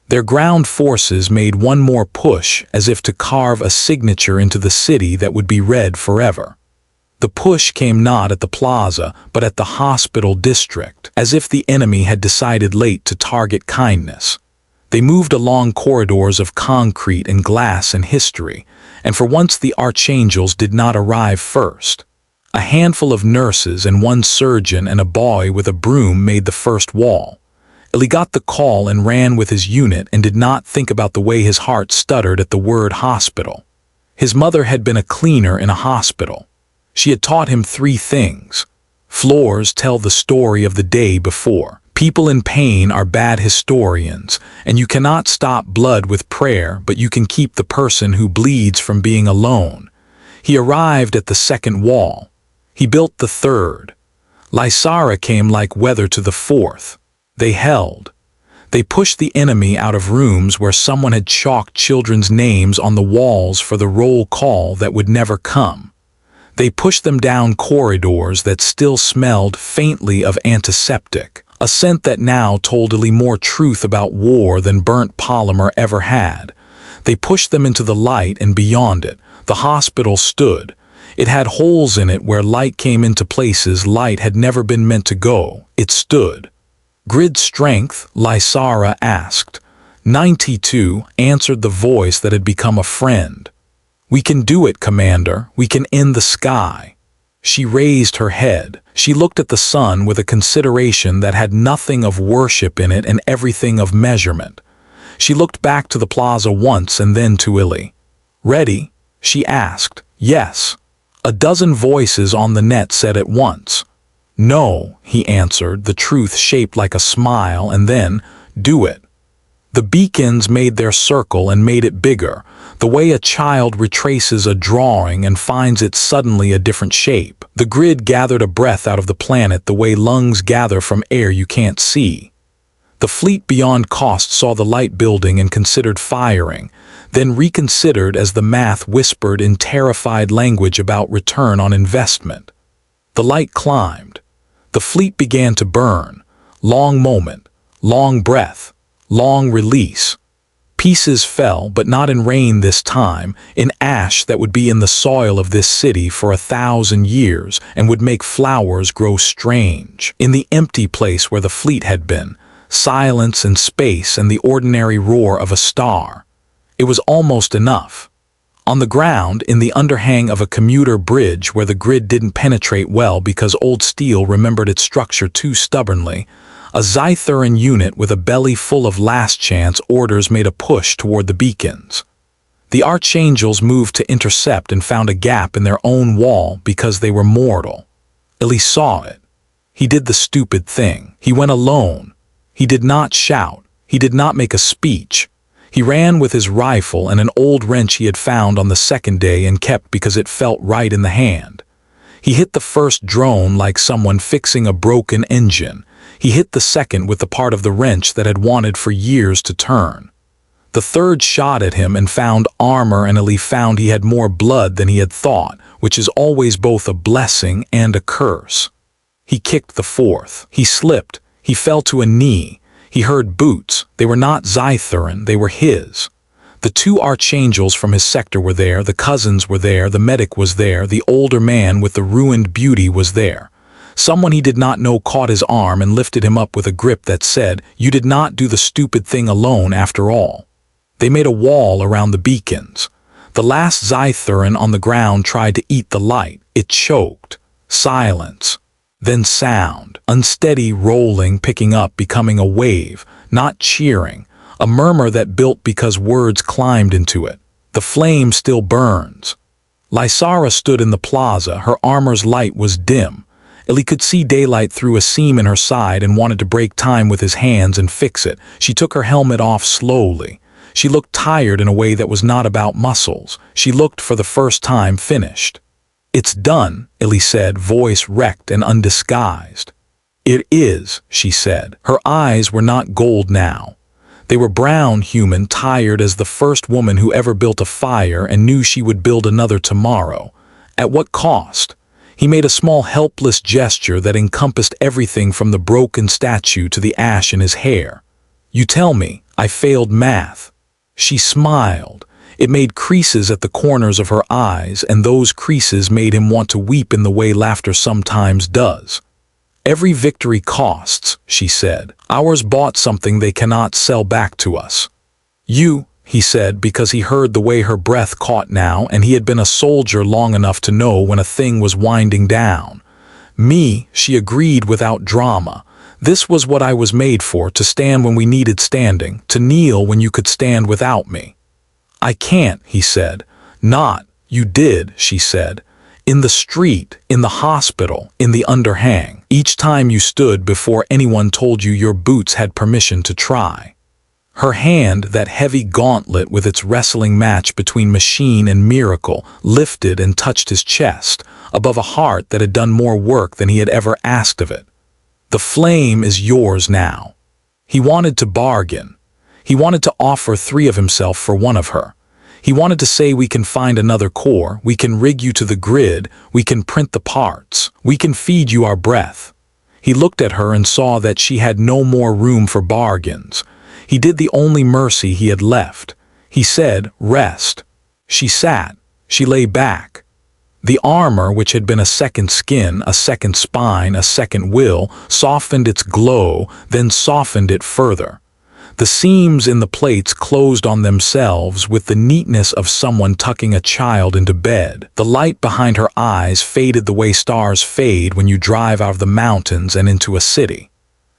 Their ground forces made one more push, as if to carve a signature into the city that would be read forever. The push came not at the plaza, but at the hospital district, as if the enemy had decided late to target kindness. They moved along corridors of concrete and glass and history, and for once the Archangels did not arrive first. A handful of nurses and one surgeon and a boy with a broom made the first wall. He got the call and ran with his unit and did not think about the way his heart stuttered at the word hospital. His mother had been a cleaner in a hospital. She had taught him 3 things. Floors tell the story of the day before. People in pain are bad historians, and you cannot stop blood with prayer, but you can keep the person who bleeds from being alone. He arrived at the 2nd wall. He built the 3rd. Lysara came like weather to the 4th. They held. They pushed the enemy out of rooms where someone had chalked children's names on the walls for the roll call that would never come. They pushed them down corridors that still smelled faintly of antiseptic, a scent that now told Illy more truth about war than burnt polymer ever had. They pushed them into the light, and beyond it, the hospital stood. It had holes in it where light came into places light had never been meant to go. It stood. "Grid strength?" Lysara asked. 92, answered the voice that had become a friend. "We can do it, Commander. We can end the sky." She raised her head. She looked at the sun with a consideration that had nothing of worship in it and everything of measurement. She looked back to the plaza once and then to Illy. "Ready?" she asked. "Yes." A dozen voices on the net said at once. "No," he answered, the truth shaped like a smile, and then, "Do it." The beacons made their circle and made it bigger, the way a child retraces a drawing and finds it suddenly a different shape. The grid gathered a breath out of the planet the way lungs gather from air you can't see. The fleet beyond cost saw the light building and considered firing, then reconsidered as the math whispered in terrified language about return on investment. The light climbed. The fleet began to burn. Long moment, long breath, long release. Pieces fell, but not in rain this time, in ash that would be in the soil of this city for 1,000 years and would make flowers grow strange. In the empty place where the fleet had been, silence and space and the ordinary roar of a star. It was almost enough. On the ground, in the underhang of a commuter bridge where the grid didn't penetrate well because old steel remembered its structure too stubbornly, a Terran unit with a belly full of last-chance orders made a push toward the beacons. The Archangels moved to intercept and found a gap in their own wall because they were mortal. Ellie saw it. He did the stupid thing. He went alone. He did not shout. He did not make a speech. He ran with his rifle and an old wrench he had found on the second day and kept because it felt right in the hand. He hit the first drone like someone fixing a broken engine. He hit the second with the part of the wrench that had wanted for years to turn. The third shot at him and found armor, and Ellie found he had more blood than he had thought, which is always both a blessing and a curse. He kicked the fourth. He slipped. He fell to a knee. He heard boots. They were not Terran, they were his. The two Archangels from his sector were there, the cousins were there, the medic was there, the older man with the ruined beauty was there. Someone he did not know caught his arm and lifted him up with a grip that said, "You did not do the stupid thing alone after all." They made a wall around the beacons. The last Terran on the ground tried to eat the light. It choked. Silence. Then sound. Unsteady rolling, picking up, becoming a wave. Not cheering. A murmur that built because words climbed into it. The flame still burns. Lysara stood in the plaza. Her armor's light was dim. Ellie could see daylight through a seam in her side and wanted to break time with his hands and fix it. She took her helmet off slowly. She looked tired in a way that was not about muscles. She looked for the first time finished. "It's done," Ellie said, voice wrecked and undisguised. "It is," she said. Her eyes were not gold now. They were brown, human, tired as the first woman who ever built a fire and knew she would build another tomorrow. At what cost? He made a small helpless gesture that encompassed everything from the broken statue to the ash in his hair. "You tell me, I failed math." She smiled. It made creases at the corners of her eyes, and those creases made him want to weep in the way laughter sometimes does. "Every victory costs," she said. "Ours bought something they cannot sell back to us." "You," he said, because he heard the way her breath caught now, and he had been a soldier long enough to know when a thing was winding down. "Me," she agreed without drama. "This was what I was made for, to stand when we needed standing, to kneel when you could stand without me." "I can't," he said. "Not. You did," she said. "In the street, in the hospital, in the underhang. Each time you stood before anyone told you your boots had permission to try." Her hand, that heavy gauntlet with its wrestling match between machine and miracle, lifted and touched his chest, above a heart that had done more work than he had ever asked of it. "The flame is yours now." He wanted to bargain. He wanted to offer 3 of himself for 1 of her. He wanted to say, "We can find another core, we can rig you to the grid, we can print the parts, we can feed you our breath." He looked at her and saw that she had no more room for bargains. He did the only mercy he had left. He said, "Rest." She sat. She lay back. The armor, which had been a second skin, a second spine, a second will, softened its glow, then softened it further. The seams in the plates closed on themselves with the neatness of someone tucking a child into bed. The light behind her eyes faded the way stars fade when you drive out of the mountains and into a city.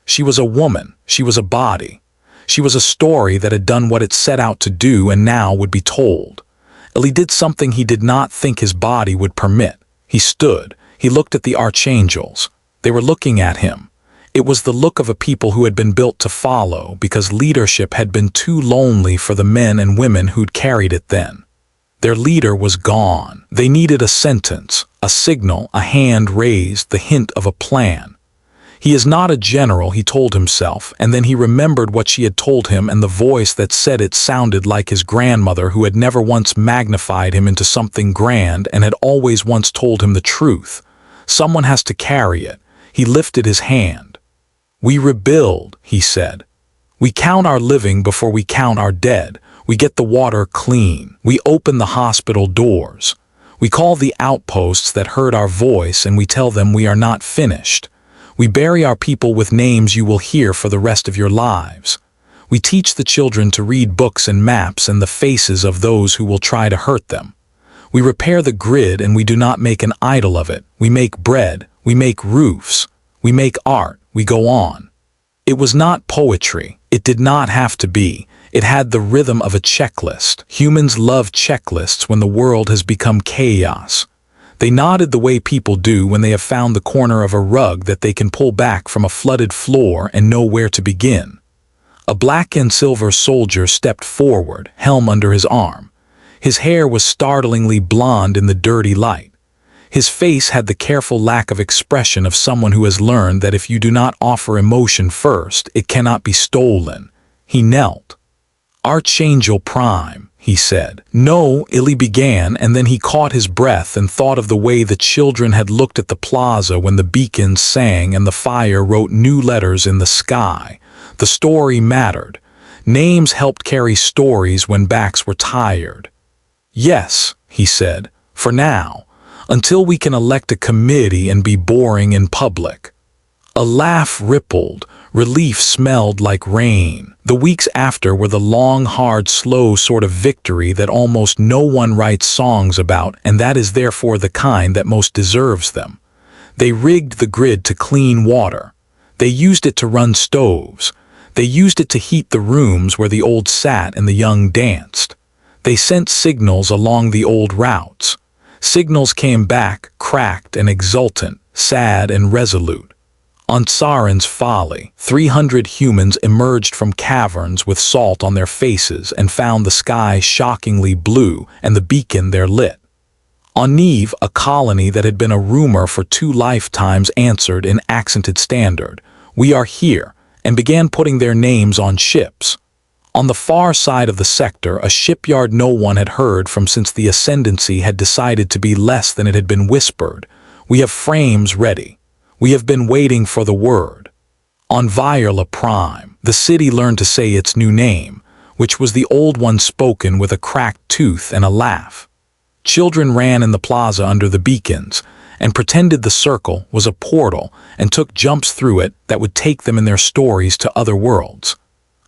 She was a woman. She was a body. She was a story that had done what it set out to do and now would be told. Ellie did something he did not think his body would permit. He stood. He looked at the Archangels. They were looking at him. It was the look of a people who had been built to follow because leadership had been too lonely for the men and women who'd carried it then. Their leader was gone. They needed a sentence, a signal, a hand raised, the hint of a plan. He is not a general, he told himself, and then he remembered what she had told him, and the voice that said it sounded like his grandmother, who had never once magnified him into something grand and had always once told him the truth. Someone has to carry it. He lifted his hand. "We rebuild," he said. "We count our living before we count our dead. We get the water clean. We open the hospital doors. We call the outposts that heard our voice and we tell them we are not finished. We bury our people with names you will hear for the rest of your lives. We teach the children to read books and maps and the faces of those who will try to hurt them. We repair the grid and we do not make an idol of it. We make bread, we make roofs, we make art, we go on. It was not poetry. It did not have to be. It had the rhythm of a checklist. Humans love checklists when the world has become chaos. They nodded the way people do when they have found the corner of a rug that they can pull back from a flooded floor and know where to begin. A black and silver soldier stepped forward, helm under his arm. His hair was startlingly blonde in the dirty light. His face had the careful lack of expression of someone who has learned that if you do not offer emotion first, it cannot be stolen. He knelt. "Archangel Prime," he said. "No," Illy began, and then he caught his breath and thought of the way the children had looked at the plaza when the beacons sang and the fire wrote new letters in the sky. The story mattered. Names helped carry stories when backs were tired. "Yes," he said, "for now, until we can elect a committee and be boring in public." A laugh rippled. Relief smelled like rain. The weeks after were the long, hard, slow sort of victory that almost no one writes songs about, and that is therefore the kind that most deserves them. They rigged the grid to clean water. They used it to run stoves. They used it to heat the rooms where the old sat and the young danced. They sent signals along the old routes. Signals came back, cracked and exultant, sad and resolute. On Saren's folly, 300 humans emerged from caverns with salt on their faces and found the sky shockingly blue and the beacon there lit. On Neve, a colony that had been a rumor for 2 lifetimes answered in accented standard, "We are here," and began putting their names on ships. On the far side of the sector, a shipyard no one had heard from since the Ascendancy had decided to be less than it had been whispered. "We have frames ready. We have been waiting for the word." On Viola Prime, the city learned to say its new name, which was the old one spoken with a cracked tooth and a laugh. Children ran in the plaza under the beacons and pretended the circle was a portal and took jumps through it that would take them in their stories to other worlds.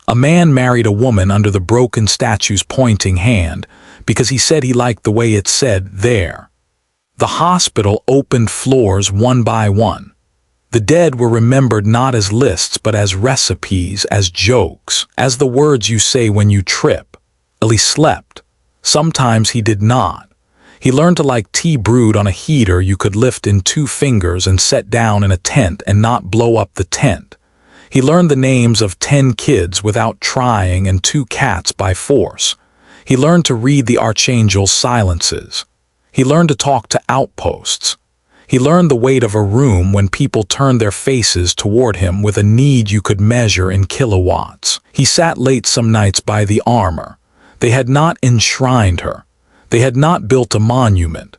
A man married a woman under the broken statue's pointing hand because he said he liked the way it said there. The hospital opened floors one by one. The dead were remembered not as lists but as recipes, as jokes, as the words you say when you trip. Illy slept. Sometimes he did not. He learned to like tea brewed on a heater you could lift in 2 fingers and set down in a tent and not blow up the tent. He learned the names of 10 kids without trying and 2 cats by force. He learned to read the Archangel's silences. He learned to talk to outposts. He learned the weight of a room when people turned their faces toward him with a need you could measure in kilowatts. He sat late some nights by the armor. They had not enshrined her. They had not built a monument.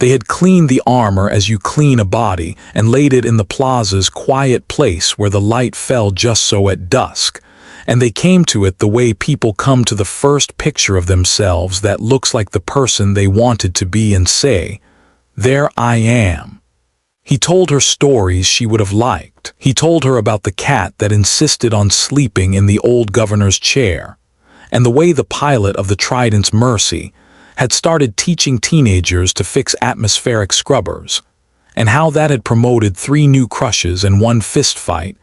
They had cleaned the armor as you clean a body and laid it in the plaza's quiet place where the light fell just so at dusk. And they came to it the way people come to the first picture of themselves that looks like the person they wanted to be and say, "There I am." He told her stories she would have liked. He told her about the cat that insisted on sleeping in the old governor's chair, and the way the pilot of the Trident's Mercy had started teaching teenagers to fix atmospheric scrubbers, and how that had promoted 3 new crushes and 1 fistfight,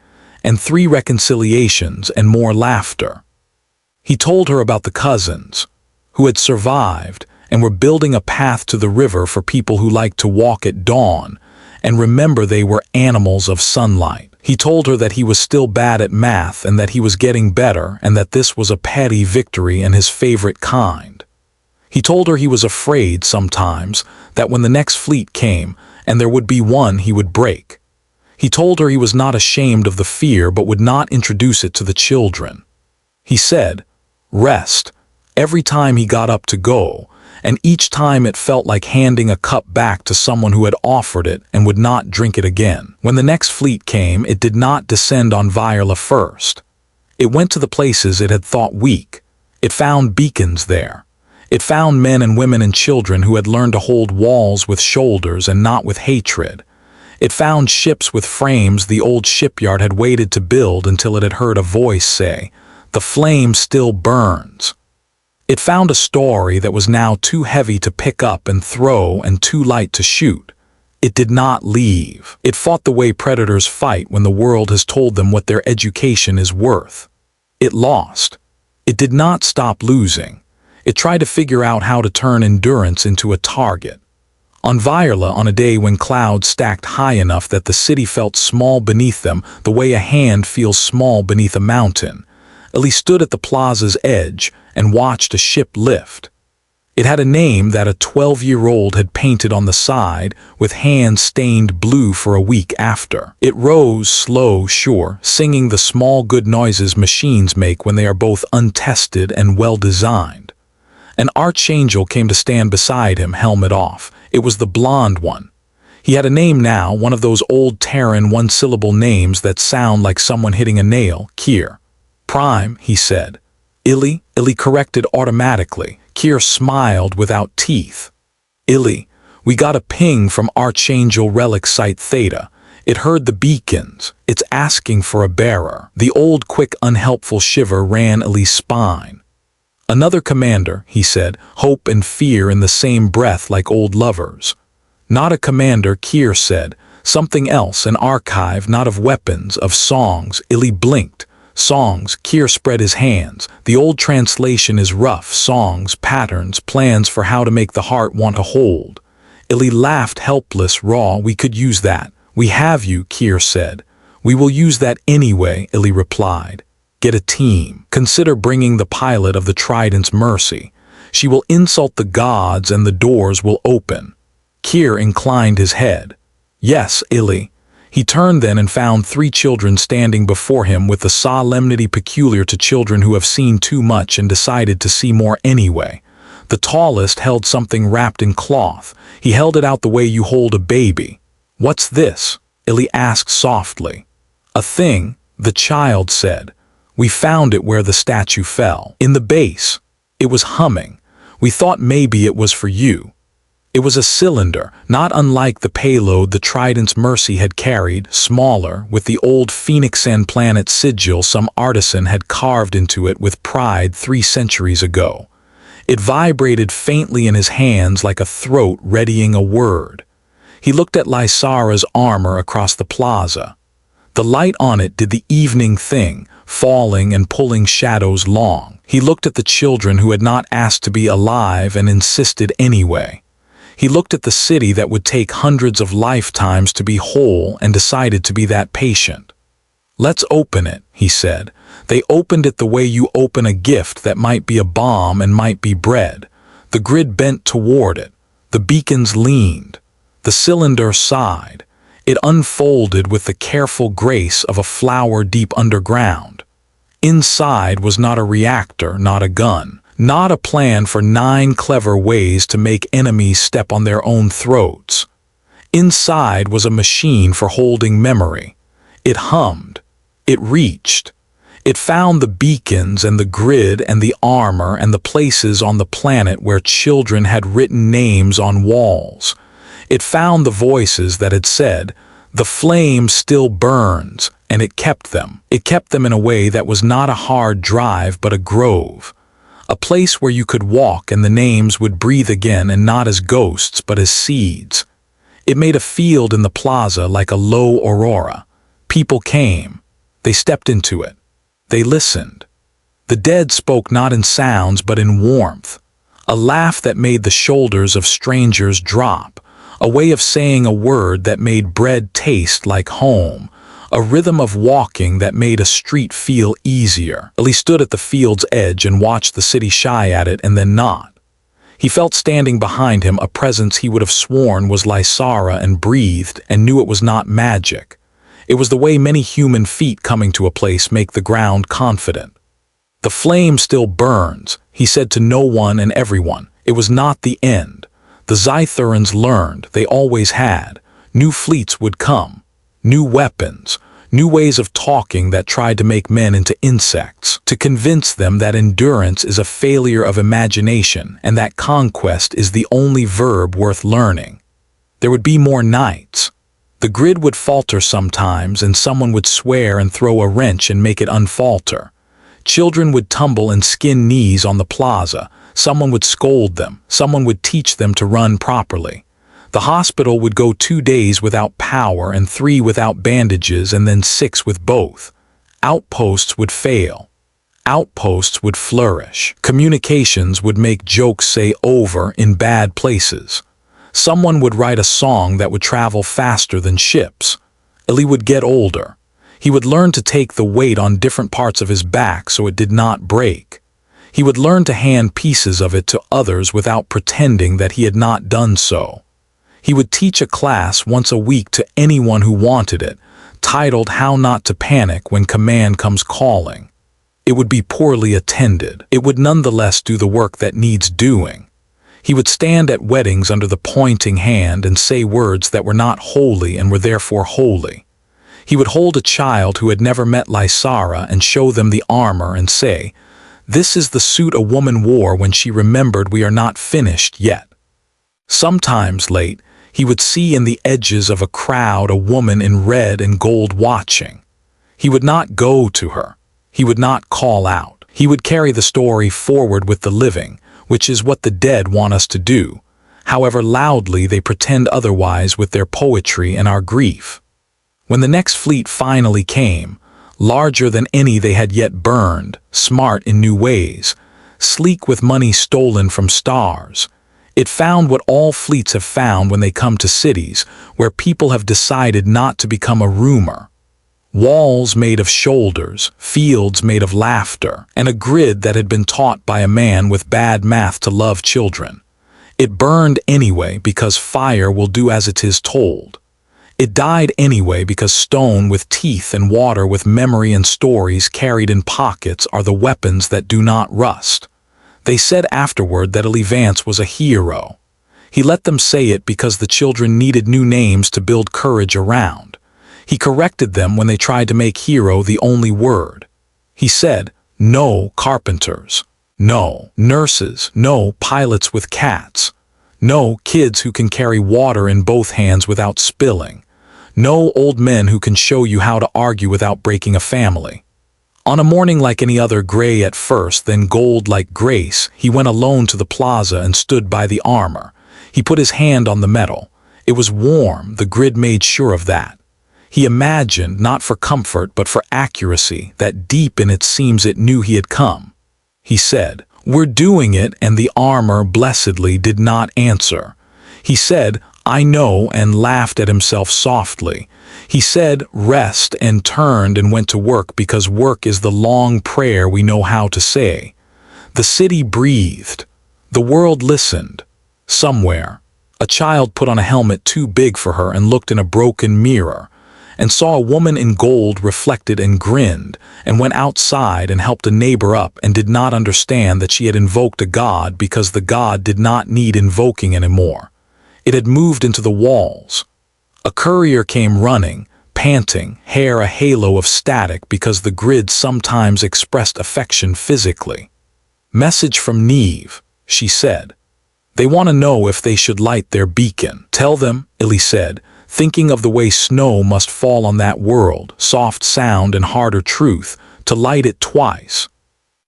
and 3 reconciliations and more laughter. He told her about the cousins, who had survived and were building a path to the river for people who liked to walk at dawn and remember they were animals of sunlight. He told her that he was still bad at math and that he was getting better and that this was a petty victory and his favorite kind. He told her he was afraid sometimes that when the next fleet came and there would be one he would break. He told her he was not ashamed of the fear but would not introduce it to the children. He said, "Rest," every time he got up to go, and each time it felt like handing a cup back to someone who had offered it and would not drink it again. When the next fleet came, it did not descend on Viola first. It went to the places it had thought weak. It found beacons there. It found men and women and children who had learned to hold walls with shoulders and not with hatred. It found ships with frames the old shipyard had waited to build until it had heard a voice say, "The flame still burns." It found a story that was now too heavy to pick up and throw and too light to shoot. It did not leave. It fought the way predators fight when the world has told them what their education is worth. It lost. It did not stop losing. It tried to figure out how to turn endurance into a target. On Virla, on a day when clouds stacked high enough that the city felt small beneath them, the way a hand feels small beneath a mountain, Ellie stood at the plaza's edge and watched a ship lift. It had a name that a 12-year-old had painted on the side, with hands stained blue for a week after. It rose slow, sure, singing the small good noises machines make when they are both untested and well-designed. An Archangel came to stand beside him, helmet off. It was the blonde one. He had a name now, one of those old Terran one-syllable names that sound like someone hitting a nail. Kier. "Prime," he said. "Illy," Illy corrected automatically. Kier smiled without teeth. "Illy, we got a ping from Archangel relic site Theta. It heard the beacons. It's asking for a bearer." The old, quick, unhelpful shiver ran Illy's spine. "Another commander," he said, hope and fear in the same breath like old lovers. "Not a commander," Kier said. "Something else, an archive, not of weapons, of songs." Illy blinked. "Songs," Kier spread his hands. "The old translation is rough. Songs, patterns, plans for how to make the heart want to hold." Illy laughed, helpless, raw. "We could use that." "We have you," Kier said. "We will use that anyway," Illy replied. "Get a team. Consider bringing the pilot of the Trident's Mercy. She will insult the gods and the doors will open." Kier inclined his head. "Yes, Illy." He turned then and found 3 children standing before him with the solemnity peculiar to children who have seen too much and decided to see more anyway. The tallest held something wrapped in cloth. He held it out the way you hold a baby. "What's this?" Illy asked softly. "A thing," the child said. "We found it where the statue fell. In the base. It was humming. We thought maybe it was for you." It was a cylinder, not unlike the payload the Trident's Mercy had carried, smaller, with the old Phoenixan planet sigil some artisan had carved into it with pride 3 centuries ago. It vibrated faintly in his hands like a throat readying a word. He looked at Lysara's armor across the plaza. The light on it did the evening thing, falling and pulling shadows long. He looked at the children who had not asked to be alive and insisted anyway. He looked at the city that would take hundreds of lifetimes to be whole and decided to be that patient. "Let's open it," he said. They opened it the way you open a gift that might be a bomb and might be bread. The grid bent toward it. The beacons leaned. The cylinder sighed. It unfolded with the careful grace of a flower deep underground. Inside was not a reactor, not a gun. Not a plan for 9 clever ways to make enemies step on their own throats. Inside was a machine for holding memory. It hummed. It reached. It found the beacons and the grid and the armor and the places on the planet where children had written names on walls. It found the voices that had said, "The flame still burns," and it kept them. It kept them in a way that was not a hard drive but a grove. A place where you could walk and the names would breathe again, and not as ghosts but as seeds. It made a field in the plaza like a low aurora. People came. They stepped into it. They listened. The dead spoke not in sounds but in warmth. A laugh that made the shoulders of strangers drop. A way of saying a word that made bread taste like home. A rhythm of walking that made a street feel easier. Ellie stood at the field's edge and watched the city shy at it and then not. He felt standing behind him a presence he would have sworn was Lysara and breathed and knew it was not magic. It was the way many human feet coming to a place make the ground confident. "The flame still burns," he said to no one and everyone. It was not the end. The Zythurans learned, they always had. New fleets would come. New weapons, new ways of talking that tried to make men into insects, to convince them that endurance is a failure of imagination and that conquest is the only verb worth learning. There would be more nights. The grid would falter sometimes, and someone would swear and throw a wrench and make it unfalter. Children would tumble and skin knees on the plaza. Someone would scold them. Someone would teach them to run properly. The hospital would go 2 days without power and 3 without bandages and then 6 with both. Outposts would fail. Outposts would flourish. Communications would make jokes say over in bad places. Someone would write a song that would travel faster than ships. Ellie would get older. He would learn to take the weight on different parts of his back so it did not break. He would learn to hand pieces of it to others without pretending that he had not done so. He would teach a class once a week to anyone who wanted it, titled How Not to Panic When Command Comes Calling. It would be poorly attended. It would nonetheless do the work that needs doing. He would stand at weddings under the pointing hand and say words that were not holy and were therefore holy. He would hold a child who had never met Lysara and show them the armor and say, "This is the suit a woman wore when she remembered we are not finished yet." Sometimes late, he would see in the edges of a crowd a woman in red and gold watching. He would not go to her. He would not call out. He would carry the story forward with the living, which is what the dead want us to do, however loudly they pretend otherwise with their poetry and our grief. When the next fleet finally came, larger than any they had yet burned, smart in new ways, sleek with money stolen from stars, it found what all fleets have found when they come to cities where people have decided not to become a rumor. Walls made of shoulders, fields made of laughter, and a grid that had been taught by a man with bad math to love children. It burned anyway because fire will do as it is told. It died anyway because stone with teeth and water with memory and stories carried in pockets are the weapons that do not rust. They said afterward that Ellie Vance was a hero. He let them say it because the children needed new names to build courage around. He corrected them when they tried to make hero the only word. He said, "No carpenters. No nurses. No pilots with cats. No kids who can carry water in both hands without spilling. No old men who can show you how to argue without breaking a family." On a morning like any other, gray at first, then gold like grace, he went alone to the plaza and stood by the armor. He put his hand on the metal. It was warm, the grid made sure of that. He imagined, not for comfort but for accuracy, that deep in it seems it knew he had come. He said, "We're doing it," and the armor blessedly did not answer. He said, "I know," and laughed at himself softly. He said, "Rest," and turned and went to work because work is the long prayer we know how to say. The city breathed. The world listened. Somewhere, a child put on a helmet too big for her and looked in a broken mirror, and saw a woman in gold reflected and grinned, and went outside and helped a neighbor up and did not understand that she had invoked a god because the god did not need invoking anymore. It had moved into the walls. A courier came running, panting, hair a halo of static because the grid sometimes expressed affection physically. "Message from Neve," she said. "They want to know if they should light their beacon." "Tell them," Ellie said, thinking of the way snow must fall on that world, soft sound and harder truth, to light it twice.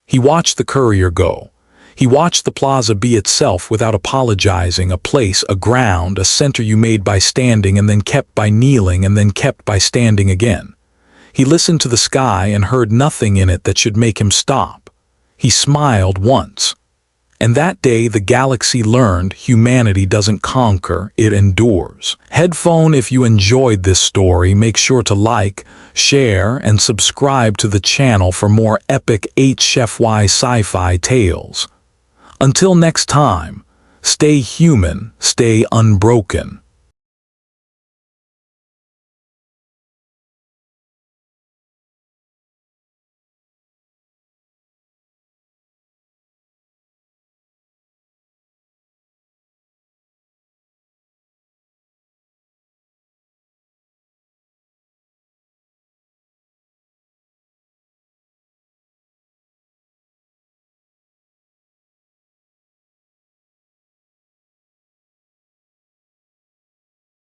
He watched the courier go. He watched the plaza be itself without apologizing, a place, a ground, a center you made by standing and then kept by kneeling and then kept by standing again. He listened to the sky and heard nothing in it that should make him stop. He smiled once. And that day the galaxy learned humanity doesn't conquer, it endures. Headphone, if you enjoyed this story, make sure to like, share, and subscribe to the channel for more epic HFY sci-fi tales. Until next time, stay human, stay unbroken.